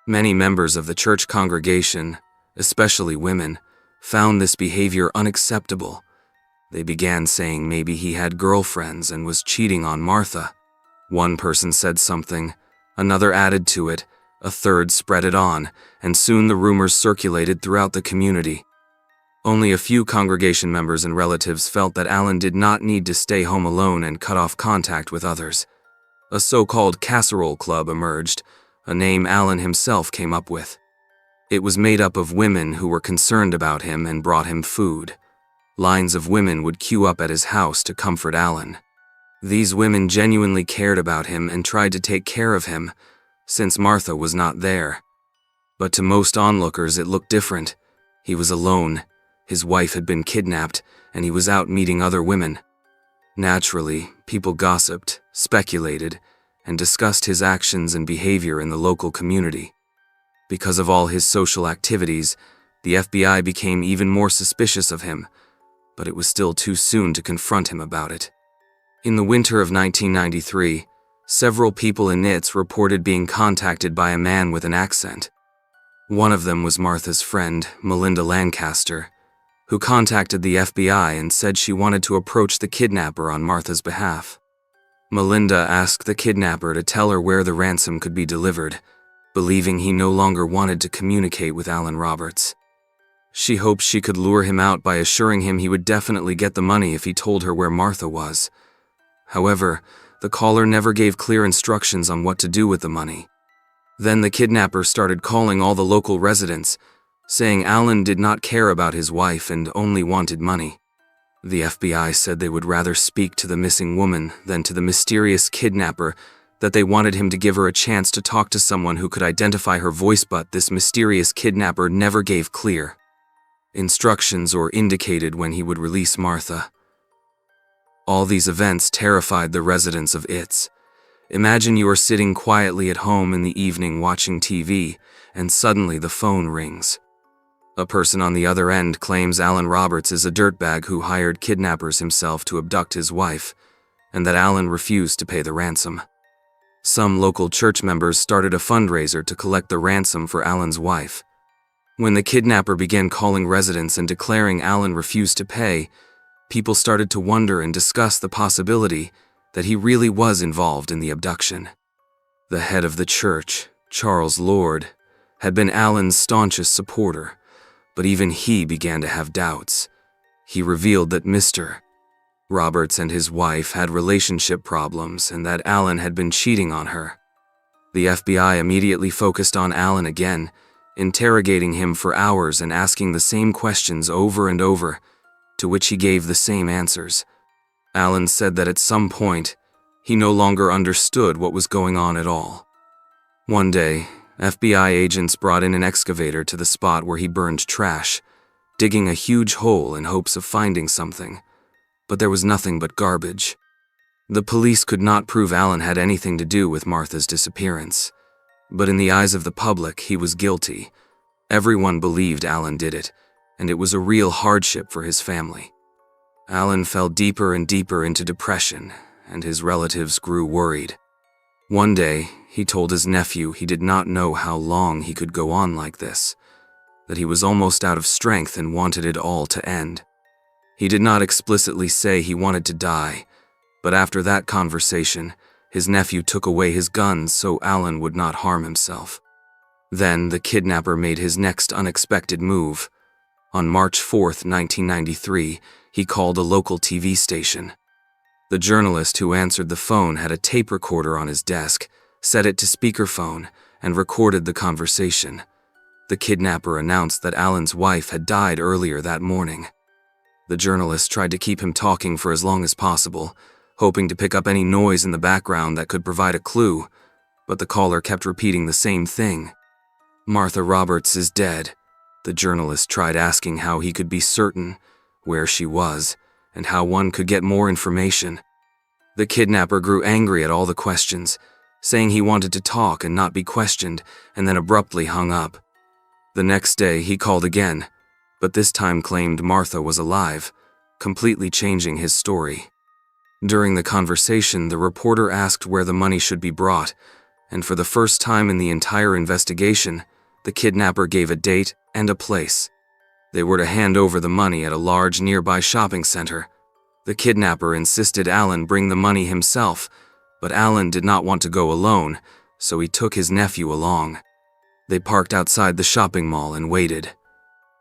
Many members of the church congregation, especially women, found this behavior unacceptable. They began saying maybe he had girlfriends and was cheating on Martha. One person said something, another added to it, a third spread it on, and soon the rumors circulated throughout the community. Only a few congregation members and relatives felt that Alan did not need to stay home alone and cut off contact with others. A so-called casserole club emerged, a name Alan himself came up with. It was made up of women who were concerned about him and brought him food. Lines of women would queue up at his house to comfort Alan. These women genuinely cared about him and tried to take care of him, since Martha was not there. But to most onlookers it looked different. He was alone, his wife had been kidnapped, and he was out meeting other women. Naturally, people gossiped, speculated, and discussed his actions and behavior in the local community. Because of all his social activities, the FBI became even more suspicious of him, but it was still too soon to confront him about it. In the winter of 1993, several people in Nitz reported being contacted by a man with an accent. One of them was Martha's friend, Melinda Lancaster, who contacted the FBI and said she wanted to approach the kidnapper on Martha's behalf. Melinda asked the kidnapper to tell her where the ransom could be delivered, believing he no longer wanted to communicate with Alan Roberts. She hoped she could lure him out by assuring him he would definitely get the money if he told her where Martha was. However, the caller never gave clear instructions on what to do with the money. Then the kidnapper started calling all the local residents, saying Alan did not care about his wife and only wanted money. The FBI said they would rather speak to the missing woman than to the mysterious kidnapper, that they wanted him to give her a chance to talk to someone who could identify her voice, but this mysterious kidnapper never gave clear instructions or indicated when he would release Martha. All these events terrified the residents of Itz. Imagine you are sitting quietly at home in the evening watching TV, and suddenly the phone rings. A person on the other end claims Alan Roberts is a dirtbag who hired kidnappers himself to abduct his wife, and that Alan refused to pay the ransom. Some local church members started a fundraiser to collect the ransom for Alan's wife. When the kidnapper began calling residents and declaring Alan refused to pay, people started to wonder and discuss the possibility that he really was involved in the abduction. The head of the church, Charles Lord, had been Alan's staunchest supporter, but even he began to have doubts. He revealed that Mr. Roberts and his wife had relationship problems and that Alan had been cheating on her. The FBI immediately focused on Alan again, interrogating him for hours and asking the same questions over and over, to which he gave the same answers. Alan said that at some point, he no longer understood what was going on at all. One day, FBI agents brought in an excavator to the spot where he burned trash, digging a huge hole in hopes of finding something, but there was nothing but garbage. The police could not prove Alan had anything to do with Martha's disappearance, but in the eyes of the public, he was guilty. Everyone believed Alan did it, and it was a real hardship for his family. Alan fell deeper and deeper into depression, and his relatives grew worried. One day, he told his nephew he did not know how long he could go on like this, that he was almost out of strength and wanted it all to end. He did not explicitly say he wanted to die, but after that conversation, his nephew took away his guns so Alan would not harm himself. Then the kidnapper made his next unexpected move. On March 4th, 1993, he called a local TV station. The journalist who answered the phone had a tape recorder on his desk, set it to speakerphone, and recorded the conversation. The kidnapper announced that Alan's wife had died earlier that morning. The journalist tried to keep him talking for as long as possible, hoping to pick up any noise in the background that could provide a clue, but the caller kept repeating the same thing. "Martha Roberts is dead." The journalist tried asking how he could be certain, where she was, and how one could get more information. The kidnapper grew angry at all the questions, saying he wanted to talk and not be questioned, and then abruptly hung up. The next day he called again, but this time claimed Martha was alive, completely changing his story. During the conversation, the reporter asked where the money should be brought, and for the first time in the entire investigation, the kidnapper gave a date and a place. They were to hand over the money at a large nearby shopping center. The kidnapper insisted Alan bring the money himself, but Alan did not want to go alone, so he took his nephew along. They parked outside the shopping mall and waited.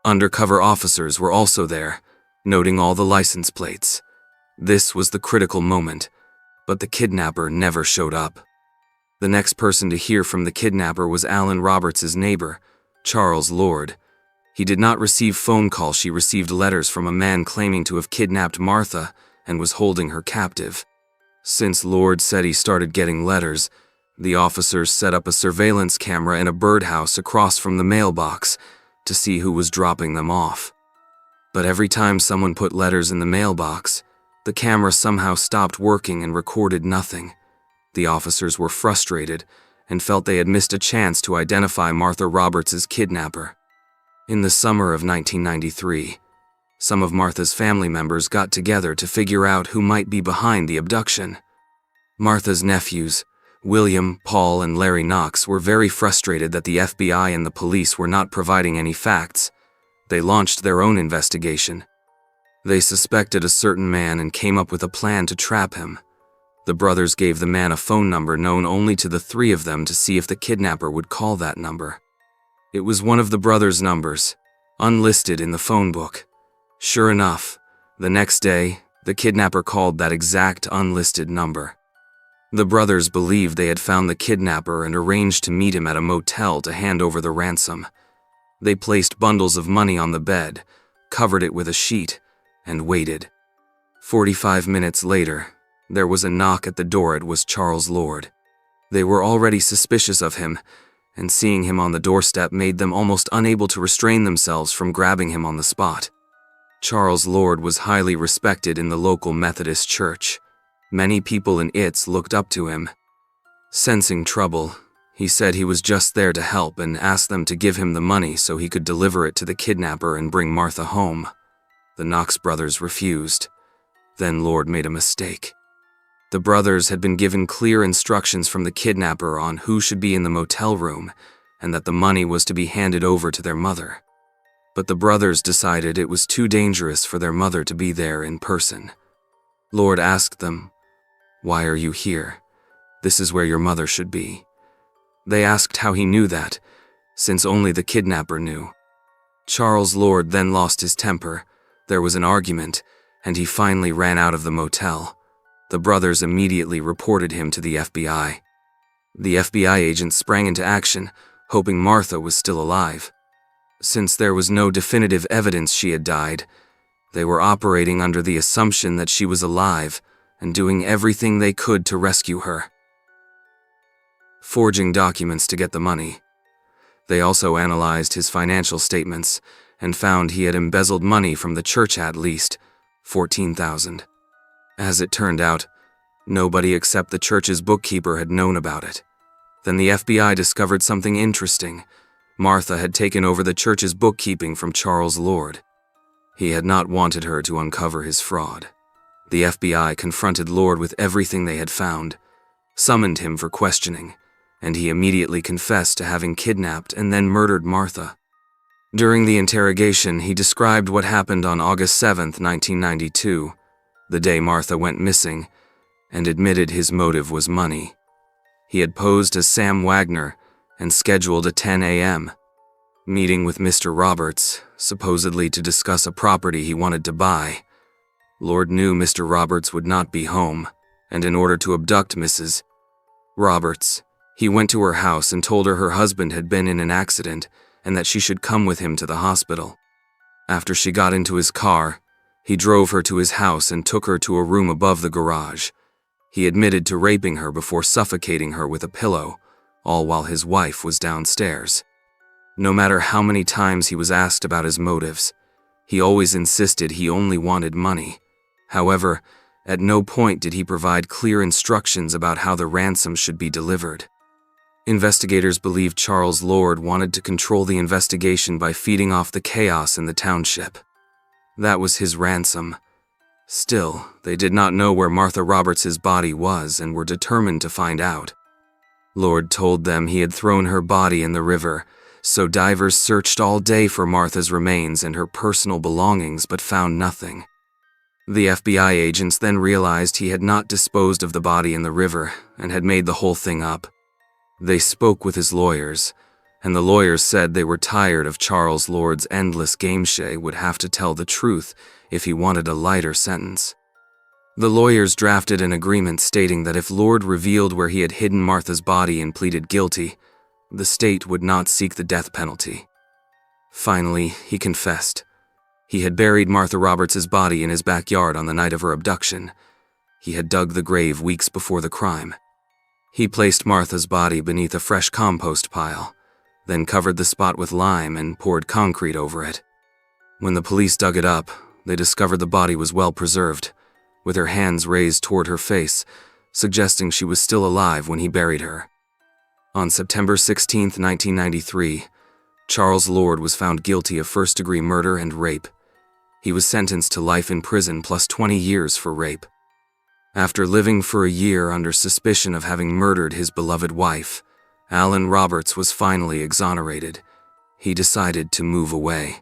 Undercover officers were also there, noting all the license plates. This was the critical moment, but the kidnapper never showed up. The next person to hear from the kidnapper was Alan Roberts' neighbor, Charles Lord. He did not receive phone calls. She received letters from a man claiming to have kidnapped Martha and was holding her captive. Since Lord said he started getting letters, the officers set up a surveillance camera in a birdhouse across from the mailbox to see who was dropping them off. But every time someone put letters in the mailbox, the camera somehow stopped working and recorded nothing. The officers were frustrated and felt they had missed a chance to identify Martha Roberts' kidnapper. In the summer of 1993, some of Martha's family members got together to figure out who might be behind the abduction. Martha's nephews, William, Paul, and Larry Knox, were very frustrated that the FBI and the police were not providing any facts. They launched their own investigation. They suspected a certain man and came up with a plan to trap him. The brothers gave the man a phone number known only to the three of them to see if the kidnapper would call that number. It was one of the brothers' numbers, unlisted in the phone book. Sure enough, the next day, the kidnapper called that exact unlisted number. The brothers believed they had found the kidnapper and arranged to meet him at a motel to hand over the ransom. They placed bundles of money on the bed, covered it with a sheet, and waited. 45 minutes later, there was a knock at the door. It was Charles Lord. They were already suspicious of him, and seeing him on the doorstep made them almost unable to restrain themselves from grabbing him on the spot. Charles Lord was highly respected in the local Methodist church. Many people in it looked up to him. Sensing trouble, he said he was just there to help and asked them to give him the money so he could deliver it to the kidnapper and bring Martha home. The Knox brothers refused. Then Lord made a mistake. The brothers had been given clear instructions from the kidnapper on who should be in the motel room and that the money was to be handed over to their mother. But the brothers decided it was too dangerous for their mother to be there in person. Lord asked them, "Why are you here? This is where your mother should be." They asked how he knew that, since only the kidnapper knew. Charles Lord then lost his temper. There was an argument, and he finally ran out of the motel. The brothers immediately reported him to the FBI. The FBI agents sprang into action, hoping Martha was still alive. Since there was no definitive evidence she had died, they were operating under the assumption that she was alive and doing everything they could to rescue her. Forging documents to get the money. They also analyzed his financial statements and found he had embezzled money from the church, at least $14,000. As it turned out, nobody except the church's bookkeeper had known about it. Then the FBI discovered something interesting. Martha had taken over the church's bookkeeping from Charles Lord. He had not wanted her to uncover his fraud. The FBI confronted Lord with everything they had found, summoned him for questioning, and he immediately confessed to having kidnapped and then murdered Martha. During the interrogation, he described what happened on August 7, 1992, the day Martha went missing, and admitted his motive was money. He had posed as Sam Wagner and scheduled a 10 a.m. meeting with Mr. Roberts, supposedly to discuss a property he wanted to buy. Lord knew Mr. Roberts would not be home, and in order to abduct Mrs. Roberts, he went to her house and told her husband had been in an accident and that she should come with him to the hospital. After she got into his car, he drove her to his house and took her to a room above the garage. He admitted to raping her before suffocating her with a pillow, all while his wife was downstairs. No matter how many times he was asked about his motives, he always insisted he only wanted money. However, at no point did he provide clear instructions about how the ransom should be delivered. Investigators believed Charles Lord wanted to control the investigation by feeding off the chaos in the township. That was his ransom. Still, they did not know where Martha Roberts' body was and were determined to find out. Lord told them he had thrown her body in the river, so divers searched all day for Martha's remains and her personal belongings but found nothing. The FBI agents then realized he had not disposed of the body in the river and had made the whole thing up. They spoke with his lawyers, and the lawyers said they were tired of Charles Lord's endless game. She would have to tell the truth if he wanted a lighter sentence. The lawyers drafted an agreement stating that if Lord revealed where he had hidden Martha's body and pleaded guilty, the state would not seek the death penalty. Finally, he confessed. He had buried Martha Roberts' body in his backyard on the night of her abduction. He had dug the grave weeks before the crime. He placed Martha's body beneath a fresh compost pile, then covered the spot with lime and poured concrete over it. When the police dug it up, they discovered the body was well preserved, with her hands raised toward her face, suggesting she was still alive when he buried her. On September 16, 1993, Charles Lord was found guilty of first-degree murder and rape. He was sentenced to life in prison plus 20 years for rape. After living for a year under suspicion of having murdered his beloved wife, Alan Roberts was finally exonerated. He decided to move away.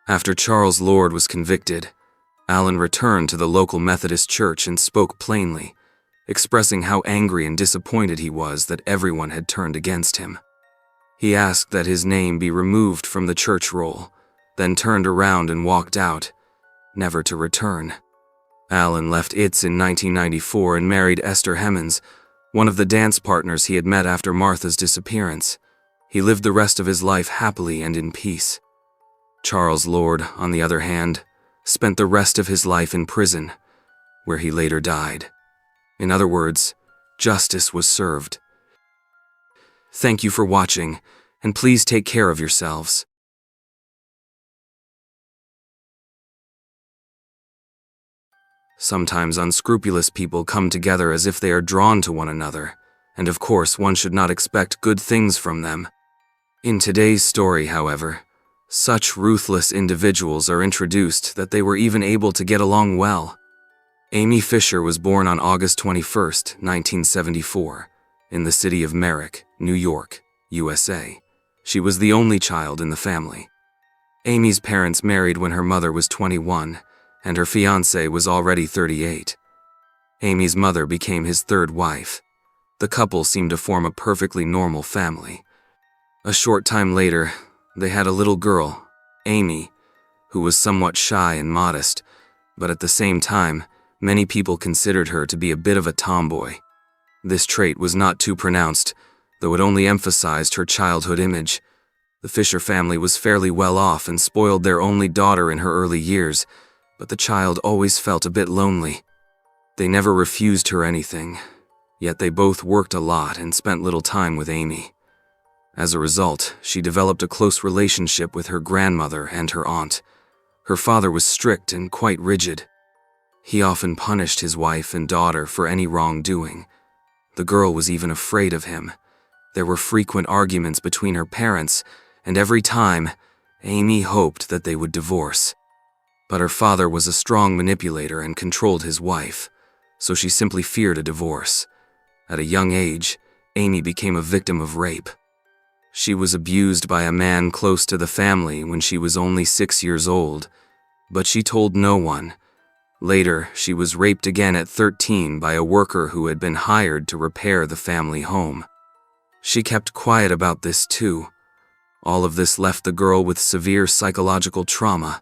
After Charles Lord was convicted, Alan returned to the local Methodist church and spoke plainly, expressing how angry and disappointed he was that everyone had turned against him. He asked that his name be removed from the church roll, then turned around and walked out, never to return. Alan left ITS in 1994 and married Esther Hemmons, one of the dance partners he had met after Martha's disappearance. He lived the rest of his life happily and in peace. Charles Lord, on the other hand, spent the rest of his life in prison, where he later died. In other words, justice was served. Thank you for watching, and please take care of yourselves. Sometimes unscrupulous people come together as if they are drawn to one another, and of course one should not expect good things from them. In today's story, however, such ruthless individuals are introduced that they were even able to get along well. Amy Fisher was born on August 21, 1974, in the city of Merrick, New York, USA. She was the only child in the family. Amy's parents married when her mother was 21, and her fiancé was already 38. Amy's mother became his third wife. The couple seemed to form a perfectly normal family. A short time later, they had a little girl, Amy, who was somewhat shy and modest, but at the same time, many people considered her to be a bit of a tomboy. This trait was not too pronounced, though it only emphasized her childhood image. The Fisher family was fairly well off and spoiled their only daughter in her early years, but the child always felt a bit lonely. They never refused her anything, yet they both worked a lot and spent little time with Amy. As a result, she developed a close relationship with her grandmother and her aunt. Her father was strict and quite rigid. He often punished his wife and daughter for any wrongdoing. The girl was even afraid of him. There were frequent arguments between her parents, and every time, Amy hoped that they would divorce. But her father was a strong manipulator and controlled his wife, so she simply feared a divorce. At a young age, Amy became a victim of rape. She was abused by a man close to the family when she was only 6 years old, but she told no one. Later, she was raped again at 13 by a worker who had been hired to repair the family home. She kept quiet about this too. All of this left the girl with severe psychological trauma.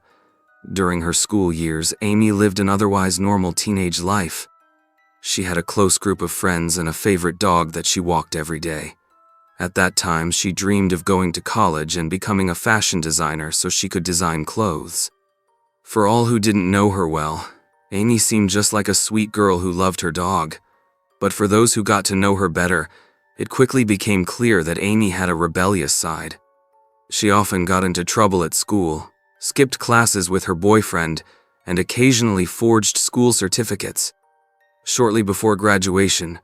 During her school years, Amy lived an otherwise normal teenage life. She had a close group of friends and a favorite dog that she walked every day. At that time, she dreamed of going to college and becoming a fashion designer so she could design clothes. For all who didn't know her well, Amy seemed just like a sweet girl who loved her dog. But for those who got to know her better, it quickly became clear that Amy had a rebellious side. She often got into trouble at school, skipped classes with her boyfriend, and occasionally forged school certificates. Shortly before graduation,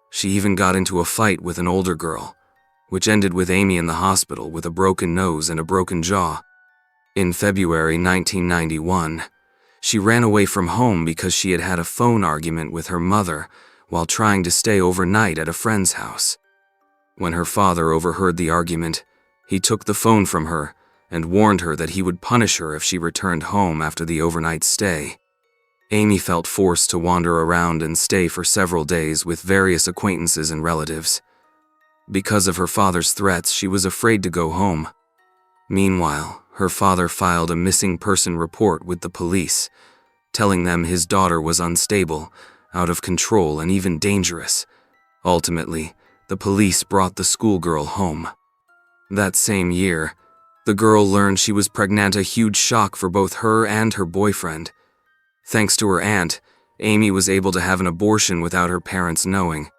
she even got into a fight with an older girl, which ended with Amy in the hospital with a broken nose and a broken jaw. In February 1991, she ran away from home because she had had a phone argument with her mother while trying to stay overnight at a friend's house. When her father overheard the argument, he took the phone from her and warned her that he would punish her if she returned home after the overnight stay. Amy felt forced to wander around and stay for several days with various acquaintances and relatives. Because of her father's threats, she was afraid to go home. Meanwhile, her father filed a missing person report with the police, telling them his daughter was unstable, out of control, and even dangerous. Ultimately, the police brought the schoolgirl home. That same year, the girl learned she was pregnant, a huge shock for both her and her boyfriend. Thanks to her aunt, Amy was able to have an abortion without her parents knowing.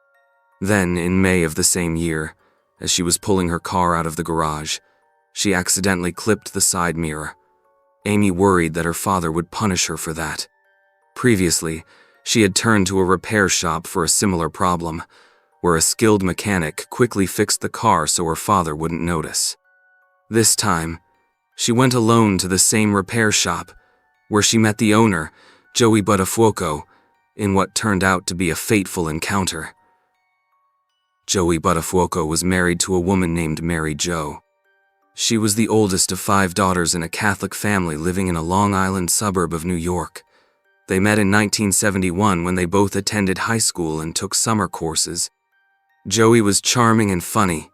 Then, in May of the same year, as she was pulling her car out of the garage, she accidentally clipped the side mirror. Amy worried that her father would punish her for that. Previously, she had turned to a repair shop for a similar problem, where a skilled mechanic quickly fixed the car so her father wouldn't notice. This time, she went alone to the same repair shop, where she met the owner, Joey Boko, in what turned out to be a fateful encounter. Joey Boko was married to a woman named Mary Jo. She was the oldest of 5 daughters in a Catholic family living in a Long Island suburb of New York. They met in 1971 when they both attended high school and took summer courses. Joey was charming and funny,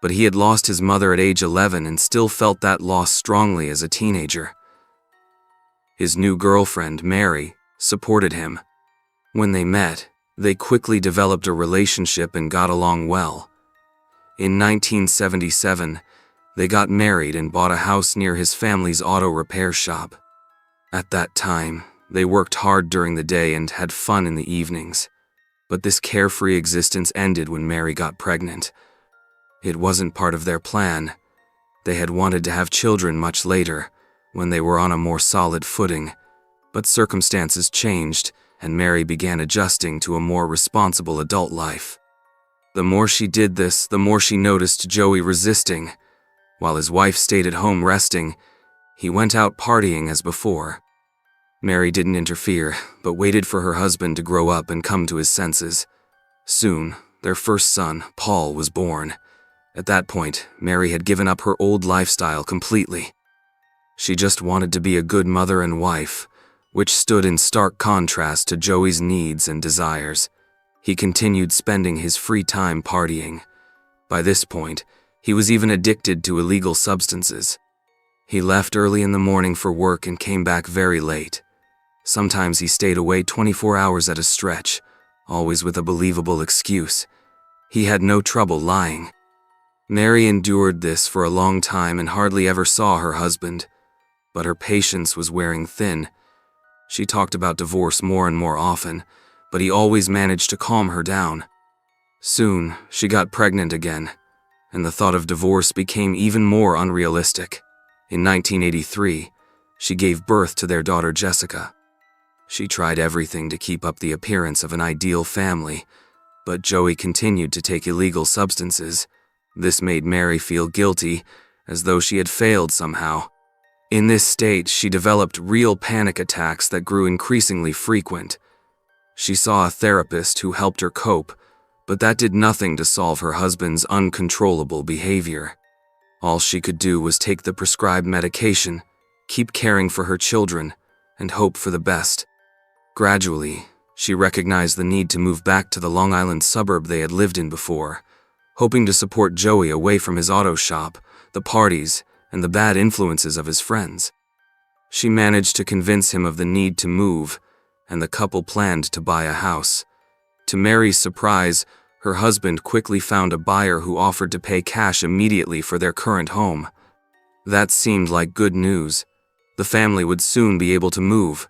but he had lost his mother at age 11 and still felt that loss strongly as a teenager. His new girlfriend, Mary, supported him. When they met, they quickly developed a relationship and got along well. In 1977, they got married and bought a house near his family's auto repair shop. At that time, they worked hard during the day and had fun in the evenings. But this carefree existence ended when Mary got pregnant. It wasn't part of their plan. They had wanted to have children much later, when they were on a more solid footing. But circumstances changed, and Mary began adjusting to a more responsible adult life. The more she did this, the more she noticed Joey resisting. While his wife stayed at home resting, he went out partying as before. Mary didn't interfere, but waited for her husband to grow up and come to his senses. Soon, their first son, Paul, was born. At that point, Mary had given up her old lifestyle completely. She just wanted to be a good mother and wife, which stood in stark contrast to Joey's needs and desires. He continued spending his free time partying. By this point, he was even addicted to illegal substances. He left early in the morning for work and came back very late. Sometimes he stayed away 24 hours at a stretch, always with a believable excuse. He had no trouble lying. Mary endured this for a long time and hardly ever saw her husband, but her patience was wearing thin. She talked about divorce more and more often, but he always managed to calm her down. Soon, she got pregnant again, and the thought of divorce became even more unrealistic. In 1983, she gave birth to their daughter Jessica. She tried everything to keep up the appearance of an ideal family, but Joey continued to take illegal substances. This made Mary feel guilty, as though she had failed somehow. In this state, she developed real panic attacks that grew increasingly frequent. She saw a therapist who helped her cope, but that did nothing to solve her husband's uncontrollable behavior. All she could do was take the prescribed medication, keep caring for her children, and hope for the best. Gradually, she recognized the need to move back to the Long Island suburb they had lived in before, hoping to support Joey away from his auto shop, the parties, and the bad influences of his friends. She managed to convince him of the need to move, and the couple planned to buy a house. To Mary's surprise, Her husband quickly found a buyer who offered to pay cash immediately for their current home. That seemed like good news. The family would soon be able to move.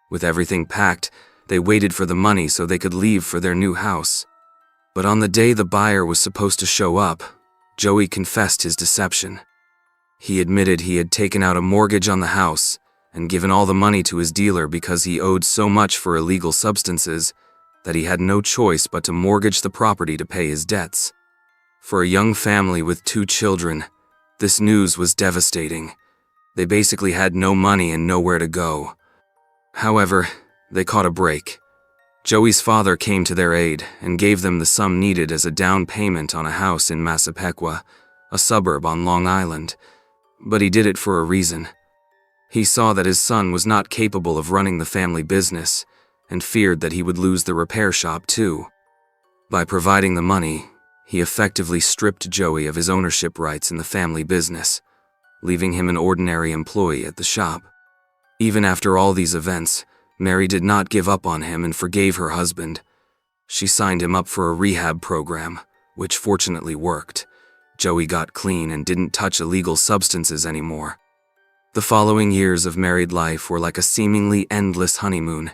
With everything packed, they waited for the money so they could leave for their new house. But on the day the buyer was supposed to show up, Joey confessed his deception. He admitted he had taken out a mortgage on the house and given all the money to his dealer because he owed so much for illegal substances that he had no choice but to mortgage the property to pay his debts. For a young family with 2 children, this news was devastating. They basically had no money and nowhere to go. However, they caught a break. Joey's father came to their aid and gave them the sum needed as a down payment on a house in Massapequa, a suburb on Long Island. But he did it for a reason. He saw that his son was not capable of running the family business and feared that he would lose the repair shop too. By providing the money, he effectively stripped Joey of his ownership rights in the family business, leaving him an ordinary employee at the shop. Even after all these events, Mary did not give up on him and forgave her husband. She signed him up for a rehab program, which fortunately worked. Joey got clean and didn't touch illegal substances anymore. The following years of married life were like a seemingly endless honeymoon.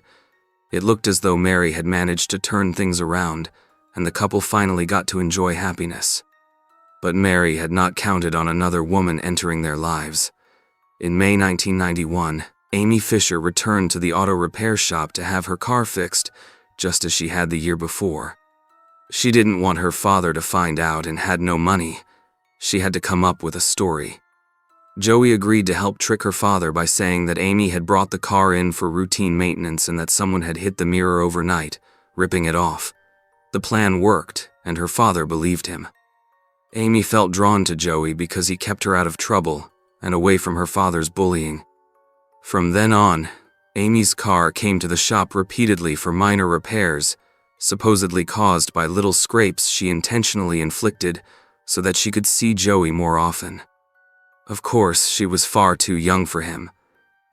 It looked as though Mary had managed to turn things around, and the couple finally got to enjoy happiness. But Mary had not counted on another woman entering their lives. In May 1991, Amy Fisher returned to the auto repair shop to have her car fixed, just as she had the year before. She didn't want her father to find out and had no money. She had to come up with a story. Joey agreed to help trick her father by saying that Amy had brought the car in for routine maintenance and that someone had hit the mirror overnight, ripping it off. The plan worked, and her father believed him. Amy felt drawn to Joey because he kept her out of trouble and away from her father's bullying. From then on, Amy's car came to the shop repeatedly for minor repairs, supposedly caused by little scrapes she intentionally inflicted so that she could see Joey more often. Of course, she was far too young for him.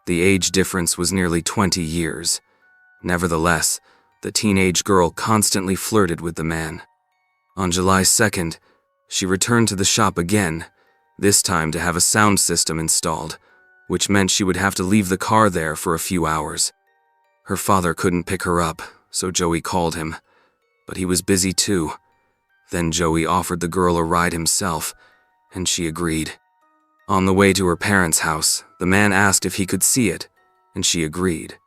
The age difference was nearly 20 years. Nevertheless, the teenage girl constantly flirted with the man. On July 2nd, she returned to the shop again, this time to have a sound system installed, which meant she would have to leave the car there for a few hours. Her father couldn't pick her up, so Joey called him, but he was busy too. Then Joey offered the girl a ride himself, and she agreed. On the way to her parents' house, the man asked if he could see it, and she agreed.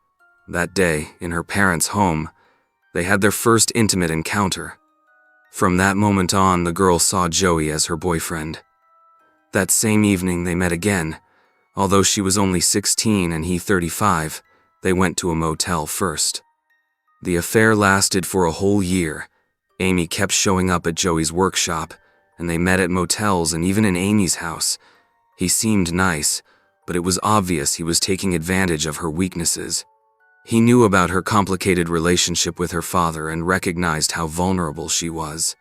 That day, in her parents' home, they had their first intimate encounter. From that moment on, the girl saw Joey as her boyfriend. That same evening, they met again. Although she was only 16 and he 35, they went to a motel first. The affair lasted for a whole year. Amy kept showing up at Joey's workshop, and they met at motels and even in Amy's house. He seemed nice, but it was obvious he was taking advantage of her weaknesses. He knew about her complicated relationship with her father and recognized how vulnerable she was.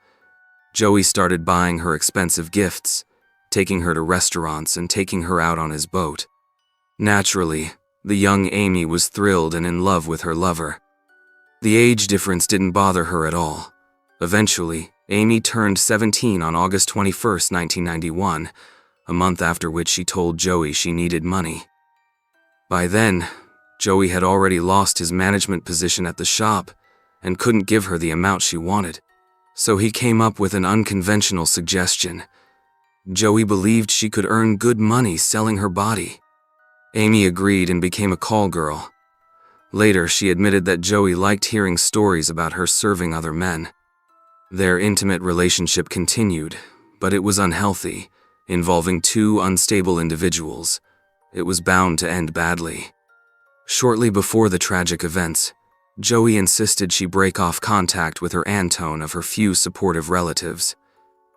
Joey started buying her expensive gifts, taking her to restaurants and taking her out on his boat. Naturally, the young Amy was thrilled and in love with her lover. The age difference didn't bother her at all. Eventually, Amy turned 17 on August 21, 1991, a month after which she told Joey she needed money. By then, Joey had already lost his management position at the shop and couldn't give her the amount she wanted. So he came up with an unconventional suggestion. Joey believed she could earn good money selling her body. Amy agreed and became a call girl. Later, she admitted that Joey liked hearing stories about her serving other men. Their intimate relationship continued, but it was unhealthy, involving 2 unstable individuals. It was bound to end badly. Shortly before the tragic events, Joey insisted she break off contact with her Antone of her few supportive relatives.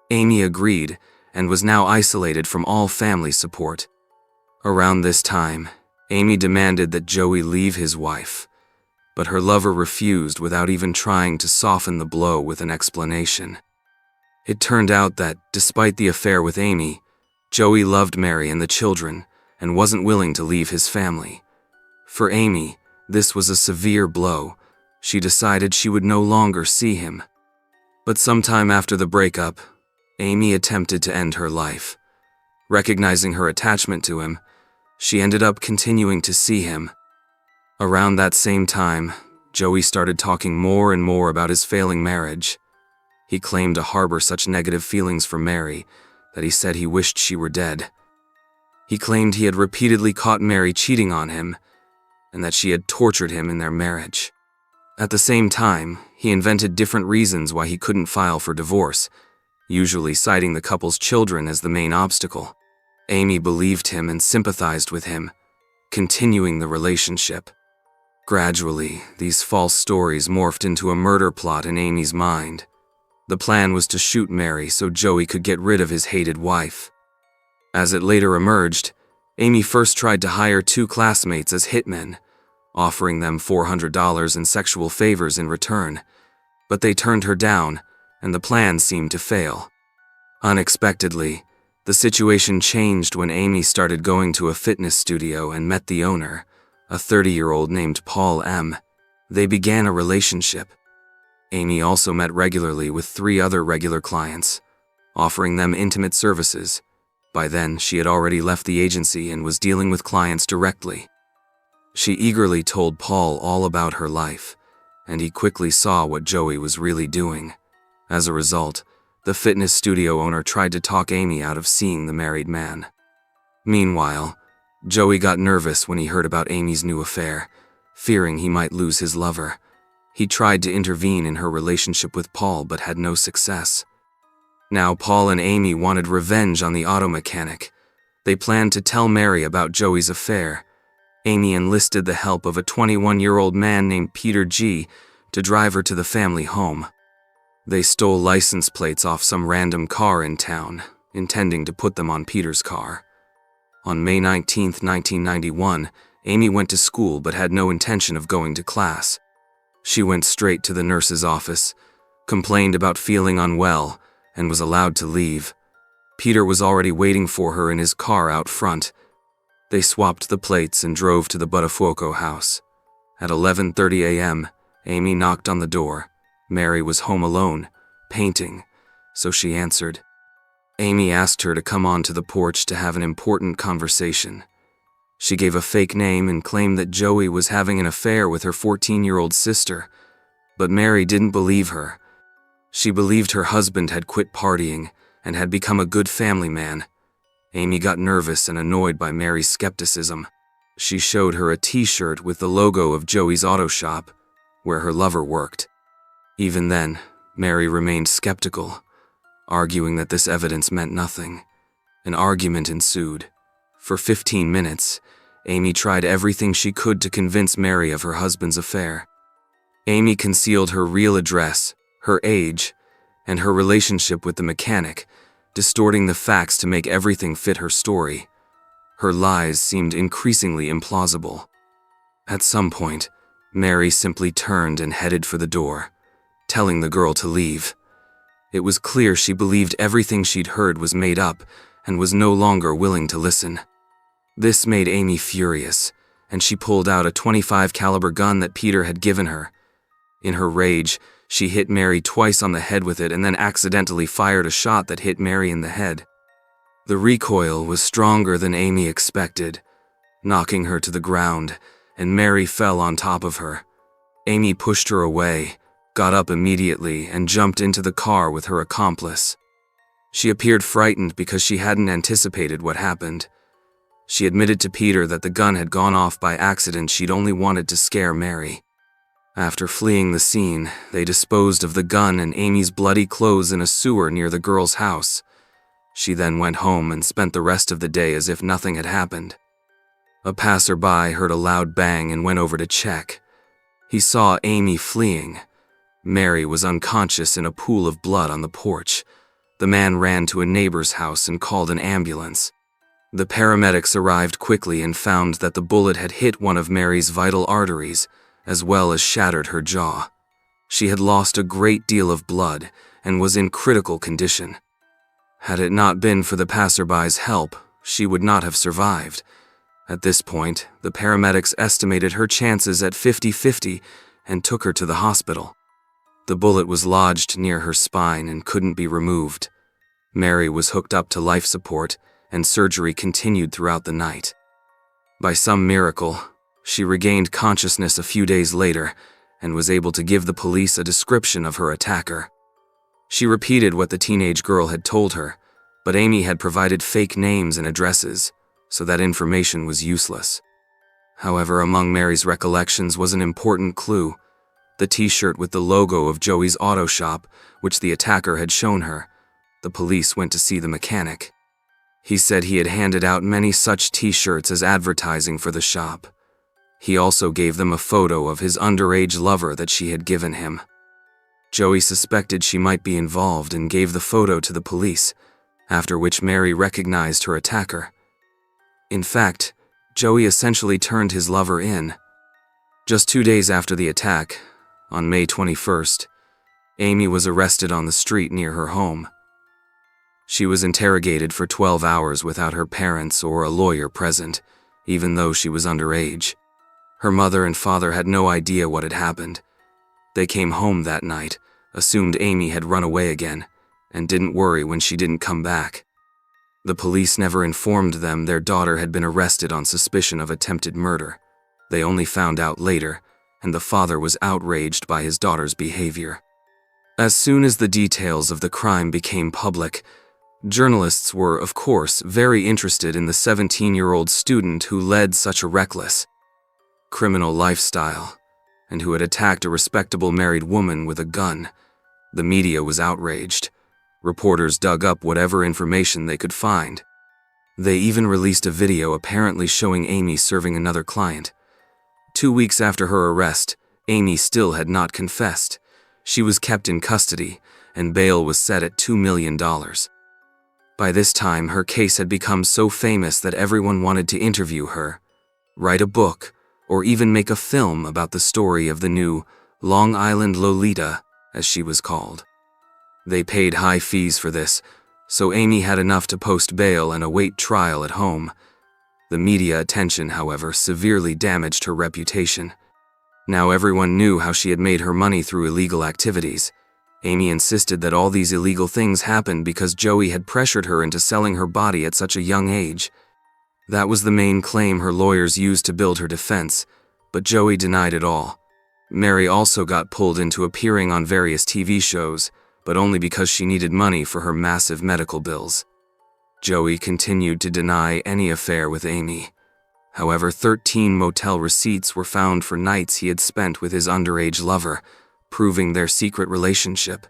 Amy agreed and was now isolated from all family support. Around this time, Amy demanded that Joey leave his wife, but her lover refused without even trying to soften the blow with an explanation. It turned out that, despite the affair with Amy, Joey loved Mary and the children and wasn't willing to leave his family. For Amy, this was a severe blow. She decided she would no longer see him. But sometime after the breakup, Amy attempted to end her life. Recognizing her attachment to him, she ended up continuing to see him. Around that same time, Joey started talking more and more about his failing marriage. He claimed to harbor such negative feelings for Mary that he said he wished she were dead. He claimed he had repeatedly caught Mary cheating on him and that she had tortured him in their marriage. At the same time, he invented different reasons why he couldn't file for divorce, usually citing the couple's children as the main obstacle. Amy believed him and sympathized with him, continuing the relationship. Gradually, these false stories morphed into a murder plot in Amy's mind. The plan was to shoot Mary so Joey could get rid of his hated wife. As it later emerged, Amy first tried to hire 2 classmates as hitmen, offering them $400 in sexual favors in return, but they turned her down, and the plan seemed to fail. Unexpectedly, the situation changed when Amy started going to a fitness studio and met the owner, a 30-year-old named Paul M. They began a relationship. Amy also met regularly with 3 other regular clients, offering them intimate services. By then, she had already left the agency and was dealing with clients directly. She eagerly told Paul all about her life, and he quickly saw what Joey was really doing. As a result, the fitness studio owner tried to talk Amy out of seeing the married man. Meanwhile, Joey got nervous when he heard about Amy's new affair, fearing he might lose his lover. He tried to intervene in her relationship with Paul but had no success. Now Paul and Amy wanted revenge on the auto mechanic. They planned to tell Mary about Joey's affair. Amy enlisted the help of a 21-year-old man named Peter G. to drive her to the family home. They stole license plates off some random car in town, intending to put them on Peter's car. On May 19, 1991, Amy went to school but had no intention of going to class. She went straight to the nurse's office, complained about feeling unwell, and was allowed to leave. Peter was already waiting for her in his car out front. They swapped the plates and drove to the Boko house. At 11:30 a.m., Amy knocked on the door. Mary was home alone, painting, so she answered. Amy asked her to come onto the porch to have an important conversation. She gave a fake name and claimed that Joey was having an affair with her 14-year-old sister, but Mary didn't believe her. She believed her husband had quit partying and had become a good family man. Amy got nervous and annoyed by Mary's skepticism. She showed her a t-shirt with the logo of Joey's auto shop, where her lover worked. Even then, Mary remained skeptical, arguing that this evidence meant nothing. An argument ensued. For 15 minutes, Amy tried everything she could to convince Mary of her husband's affair. Amy concealed her real address, her age, and her relationship with the mechanic, distorting the facts to make everything fit her story. Her lies seemed increasingly implausible. At some point, Mary simply turned and headed for the door, telling the girl to leave. It was clear she believed everything she'd heard was made up and was no longer willing to listen. This made Amy furious, and she pulled out a .25 caliber gun that Peter had given her. In her rage, she hit Mary twice on the head with it and then accidentally fired a shot that hit Mary in the head. The recoil was stronger than Amy expected, knocking her to the ground, and Mary fell on top of her. Amy pushed her away, got up immediately, and jumped into the car with her accomplice. She appeared frightened because she hadn't anticipated what happened. She admitted to Peter that the gun had gone off by accident. She'd only wanted to scare Mary. After fleeing the scene, they disposed of the gun and Amy's bloody clothes in a sewer near the girl's house. She then went home and spent the rest of the day as if nothing had happened. A passerby heard a loud bang and went over to check. He saw Amy fleeing. Mary was unconscious in a pool of blood on the porch. The man ran to a neighbor's house and called an ambulance. The paramedics arrived quickly and found that the bullet had hit one of Mary's vital arteries, as well as shattered her jaw. She had lost a great deal of blood and was in critical condition. Had it not been for the passerby's help, she would not have survived. At this point, the paramedics estimated her chances at 50-50 and took her to the hospital. The bullet was lodged near her spine and couldn't be removed. Mary was hooked up to life support, and surgery continued throughout the night. By some miracle, she regained consciousness a few days later and was able to give the police a description of her attacker. She repeated what the teenage girl had told her, but Amy had provided fake names and addresses, so that information was useless. However, among Mary's recollections was an important clue: the t-shirt with the logo of Joey's auto shop, which the attacker had shown her. The police went to see the mechanic. He said he had handed out many such t-shirts as advertising for the shop. He also gave them a photo of his underage lover that she had given him. Joey suspected she might be involved and gave the photo to the police, after which Mary recognized her attacker. In fact, Joey essentially turned his lover in. Just 2 days after the attack, on May 21st, Amy was arrested on the street near her home. She was interrogated for 12 hours without her parents or a lawyer present, even though she was underage. Her mother and father had no idea what had happened. They came home that night, assumed Amy had run away again, and didn't worry when she didn't come back. The police never informed them their daughter had been arrested on suspicion of attempted murder. They only found out later, and the father was outraged by his daughter's behavior. As soon as the details of the crime became public, journalists were, of course, very interested in the 17-year-old student who led such a reckless, criminal lifestyle, and who had attacked a respectable married woman with a gun. The media was outraged. Reporters dug up whatever information they could find. They even released a video apparently showing Amy serving another client. 2 weeks after her arrest, Amy still had not confessed. She was kept in custody, and bail was set at $2 million. By this time, her case had become so famous that everyone wanted to interview her, write a book, or even make a film about the story of the new Long Island Lolita, as she was called. They paid high fees for this, so Amy had enough to post bail and await trial at home. The media attention, however, severely damaged her reputation. Now everyone knew how she had made her money through illegal activities. Amy insisted that all these illegal things happened because Joey had pressured her into selling her body at such a young age. That was the main claim her lawyers used to build her defense, but Joey denied it all. Mary also got pulled into appearing on various TV shows, but only because she needed money for her massive medical bills. Joey continued to deny any affair with Amy. However, 13 motel receipts were found for nights he had spent with his underage lover, proving their secret relationship.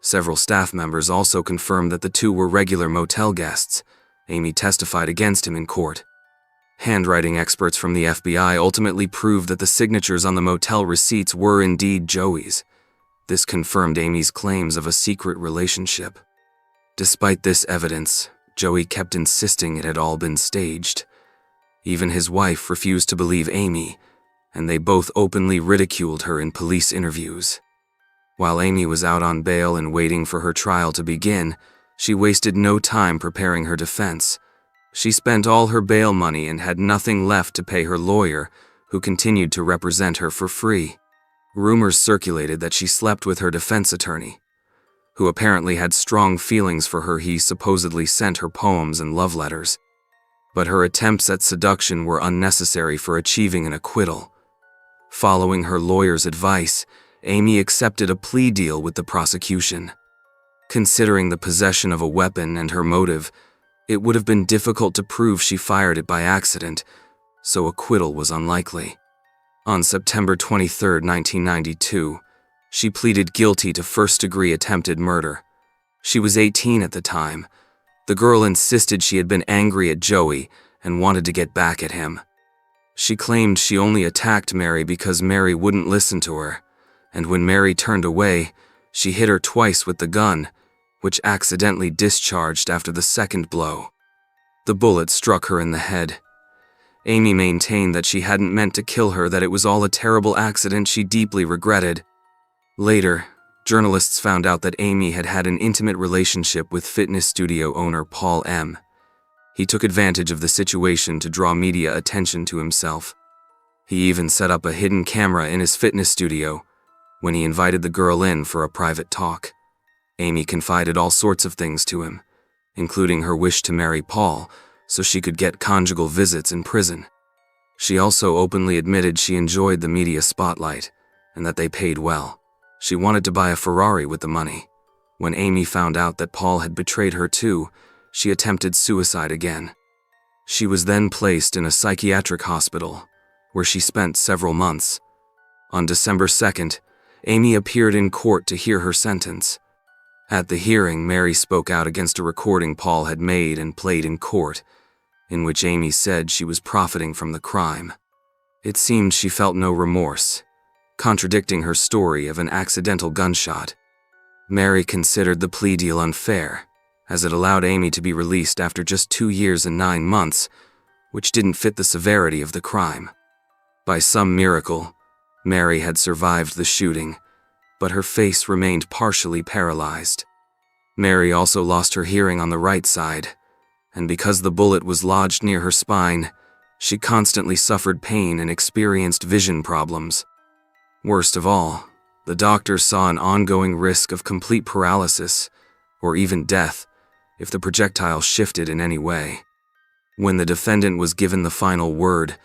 Several staff members also confirmed that the two were regular motel guests. Amy testified against him in court. Handwriting experts from the FBI ultimately proved that the signatures on the motel receipts were indeed Joey's. This confirmed Amy's claims of a secret relationship. Despite this evidence, Joey kept insisting it had all been staged. Even his wife refused to believe Amy, and they both openly ridiculed her in police interviews. While Amy was out on bail and waiting for her trial to begin, she wasted no time preparing her defense. She spent all her bail money and had nothing left to pay her lawyer, who continued to represent her for free. Rumors circulated that she slept with her defense attorney, who apparently had strong feelings for her. He supposedly sent her poems and love letters. But her attempts at seduction were unnecessary for achieving an acquittal. Following her lawyer's advice, Amy accepted a plea deal with the prosecution. Considering the possession of a weapon and her motive, it would have been difficult to prove she fired it by accident, so acquittal was unlikely. On September 23, 1992, she pleaded guilty to first-degree attempted murder. She was 18 at the time. The girl insisted she had been angry at Joey and wanted to get back at him. She claimed she only attacked Mary because Mary wouldn't listen to her, and when Mary turned away, she hit her twice with the gun, which accidentally discharged after the second blow. The bullet struck her in the head. Amy maintained that she hadn't meant to kill her, that it was all a terrible accident she deeply regretted. Later, journalists found out that Amy had had an intimate relationship with fitness studio owner Paul M. He took advantage of the situation to draw media attention to himself. He even set up a hidden camera in his fitness studio, When he invited the girl in for a private talk, Amy confided all sorts of things to him, including her wish to marry Paul so she could get conjugal visits in prison. She also openly admitted she enjoyed the media spotlight and that they paid well. She wanted to buy a Ferrari with the money. When Amy found out that Paul had betrayed her too, she attempted suicide again. She was then placed in a psychiatric hospital, where she spent several months. On December 2nd, Amy appeared in court to hear her sentence. At the hearing, Mary spoke out against a recording Paul had made and played in court, in which Amy said she was profiting from the crime. It seemed she felt no remorse, contradicting her story of an accidental gunshot. Mary considered the plea deal unfair, as it allowed Amy to be released after just 2 years and 9 months, which didn't fit the severity of the crime. By some miracle, Mary had survived the shooting, but her face remained partially paralyzed. Mary also lost her hearing on the right side, and because the bullet was lodged near her spine, she constantly suffered pain and experienced vision problems. Worst of all, the doctors saw an ongoing risk of complete paralysis, or even death, if the projectile shifted in any way. When the defendant was given the final word,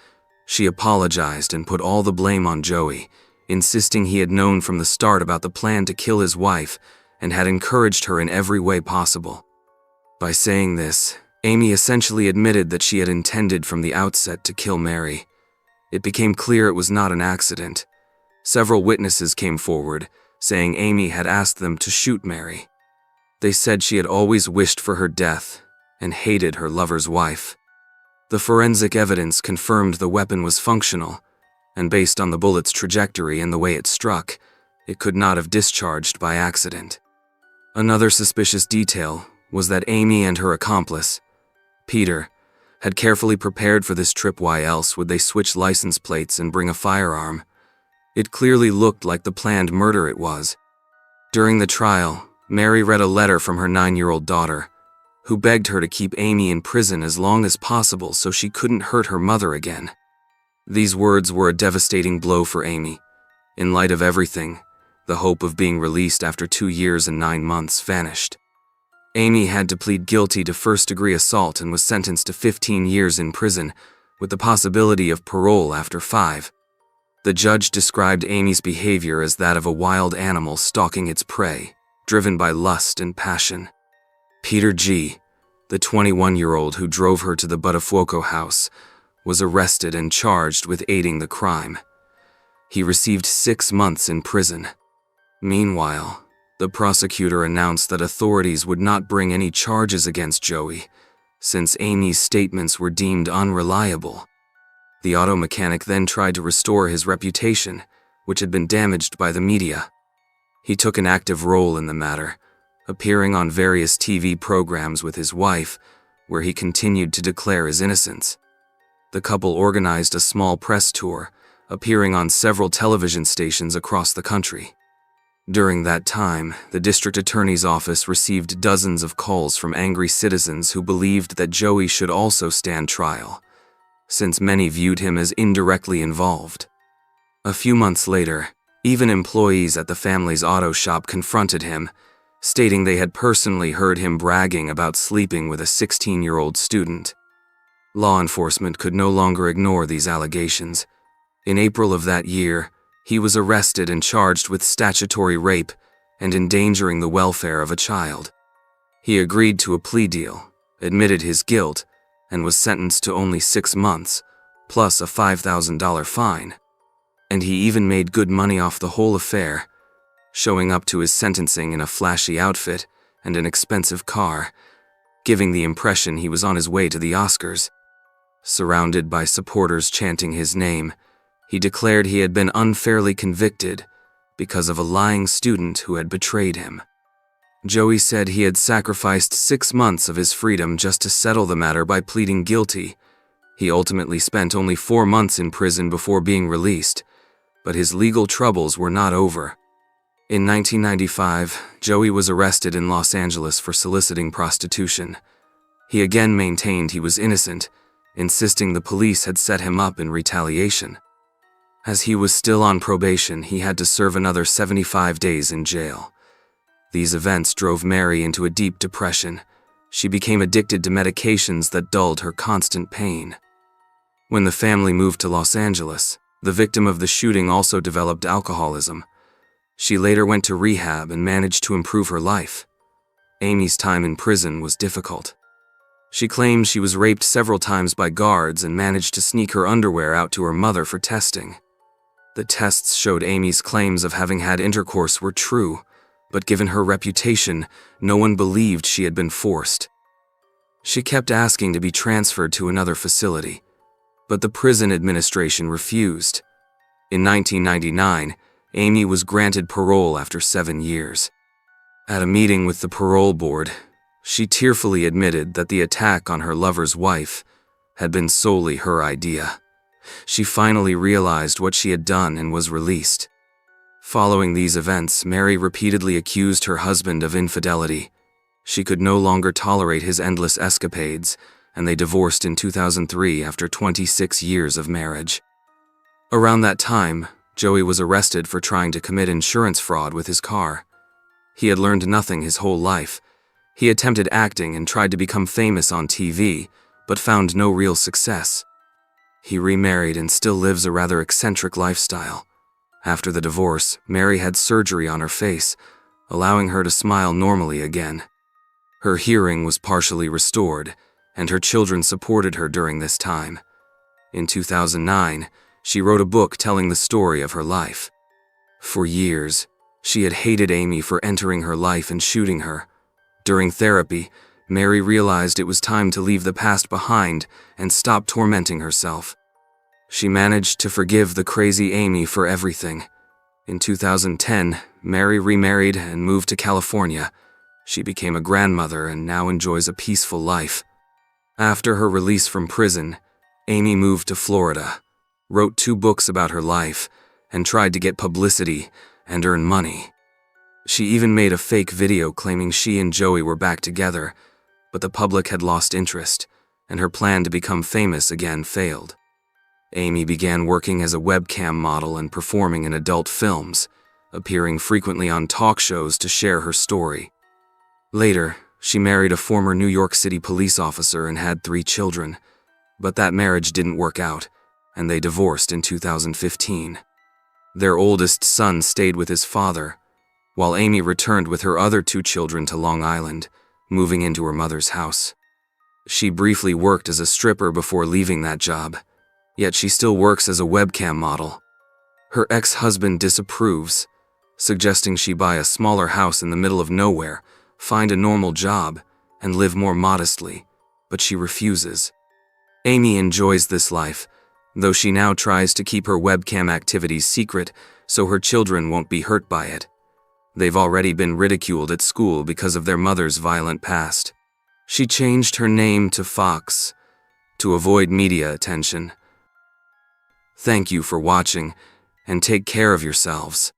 she apologized and put all the blame on Joey, insisting he had known from the start about the plan to kill his wife and had encouraged her in every way possible. By saying this, Amy essentially admitted that she had intended from the outset to kill Mary. It became clear it was not an accident. Several witnesses came forward, saying Amy had asked them to shoot Mary. They said she had always wished for her death and hated her lover's wife. The forensic evidence confirmed the weapon was functional, and based on the bullet's trajectory and the way it struck, it could not have discharged by accident. Another suspicious detail was that Amy and her accomplice, Peter, had carefully prepared for this trip. Why else would they switch license plates and bring a firearm? It clearly looked like the planned murder it was. During the trial, Mary read a letter from her 9-year-old daughter, who begged her to keep Amy in prison as long as possible so she couldn't hurt her mother again. These words were a devastating blow for Amy. In light of everything, the hope of being released after 2 years and 9 months vanished. Amy had to plead guilty to first-degree assault and was sentenced to 15 years in prison, with the possibility of parole after 5. The judge described Amy's behavior as that of a wild animal stalking its prey, driven by lust and passion. Peter G., the 21-year-old who drove her to the Boko house, was arrested and charged with aiding the crime. He received 6 months in prison. Meanwhile, the prosecutor announced that authorities would not bring any charges against Joey, since Amy's statements were deemed unreliable. The auto mechanic then tried to restore his reputation, which had been damaged by the media. He took an active role in the matter, appearing on various TV programs with his wife, where he continued to declare his innocence. The couple organized a small press tour, appearing on several television stations across the country. During that time, the district attorney's office received dozens of calls from angry citizens who believed that Joey should also stand trial, since many viewed him as indirectly involved. A few months later, even employees at the family's auto shop confronted him, stating they had personally heard him bragging about sleeping with a 16-year-old student. Law enforcement could no longer ignore these allegations. In April of that year, he was arrested and charged with statutory rape and endangering the welfare of a child. He agreed to a plea deal, admitted his guilt, and was sentenced to only 6 months, plus a $5,000 fine. And he even made good money off the whole affair, showing up to his sentencing in a flashy outfit and an expensive car, giving the impression he was on his way to the Oscars. Surrounded by supporters chanting his name, he declared he had been unfairly convicted because of a lying student who had betrayed him. Joey said he had sacrificed 6 months of his freedom just to settle the matter by pleading guilty. He ultimately spent only 4 months in prison before being released, but his legal troubles were not over. In 1995, Joey was arrested in Los Angeles for soliciting prostitution. He again maintained he was innocent, insisting the police had set him up in retaliation. As he was still on probation, he had to serve another 75 days in jail. These events drove Mary into a deep depression. She became addicted to medications that dulled her constant pain. When the family moved to Los Angeles, the victim of the shooting also developed alcoholism. She later went to rehab and managed to improve her life. Amy's time in prison was difficult. She claimed she was raped several times by guards and managed to sneak her underwear out to her mother for testing. The tests showed Amy's claims of having had intercourse were true, but given her reputation, no one believed she had been forced. She kept asking to be transferred to another facility, but the prison administration refused. In 1999, Amy was granted parole after 7 years. At a meeting with the parole board, she tearfully admitted that the attack on her lover's wife had been solely her idea. She finally realized what she had done and was released. Following these events, Mary repeatedly accused her husband of infidelity. She could no longer tolerate his endless escapades, and they divorced in 2003 after 26 years of marriage. Around that time, Joey was arrested for trying to commit insurance fraud with his car. He had learned nothing his whole life. He attempted acting and tried to become famous on TV, but found no real success. He remarried and still lives a rather eccentric lifestyle. After the divorce, Mary had surgery on her face, allowing her to smile normally again. Her hearing was partially restored, and her children supported her during this time. In 2009, she wrote a book telling the story of her life. For years, she had hated Amy for entering her life and shooting her. During therapy, Mary realized it was time to leave the past behind and stop tormenting herself. She managed to forgive the crazy Amy for everything. In 2010, Mary remarried and moved to California. She became a grandmother and now enjoys a peaceful life. After her release from prison, Amy moved to Florida, wrote 2 books about her life, and tried to get publicity and earn money. She even made a fake video claiming she and Joey were back together, but the public had lost interest, and her plan to become famous again failed. Amy began working as a webcam model and performing in adult films, appearing frequently on talk shows to share her story. Later, she married a former New York City police officer and had 3 children, but that marriage didn't work out, and they divorced in 2015. Their oldest son stayed with his father, while Amy returned with her other 2 children to Long Island, moving into her mother's house. She briefly worked as a stripper before leaving that job, yet she still works as a webcam model. Her ex-husband disapproves, suggesting she buy a smaller house in the middle of nowhere, find a normal job, and live more modestly, but she refuses. Amy enjoys this life, though she now tries to keep her webcam activities secret so her children won't be hurt by it. They've already been ridiculed at school because of their mother's violent past. She changed her name to Fox to avoid media attention. Thank you for watching, and take care of yourselves.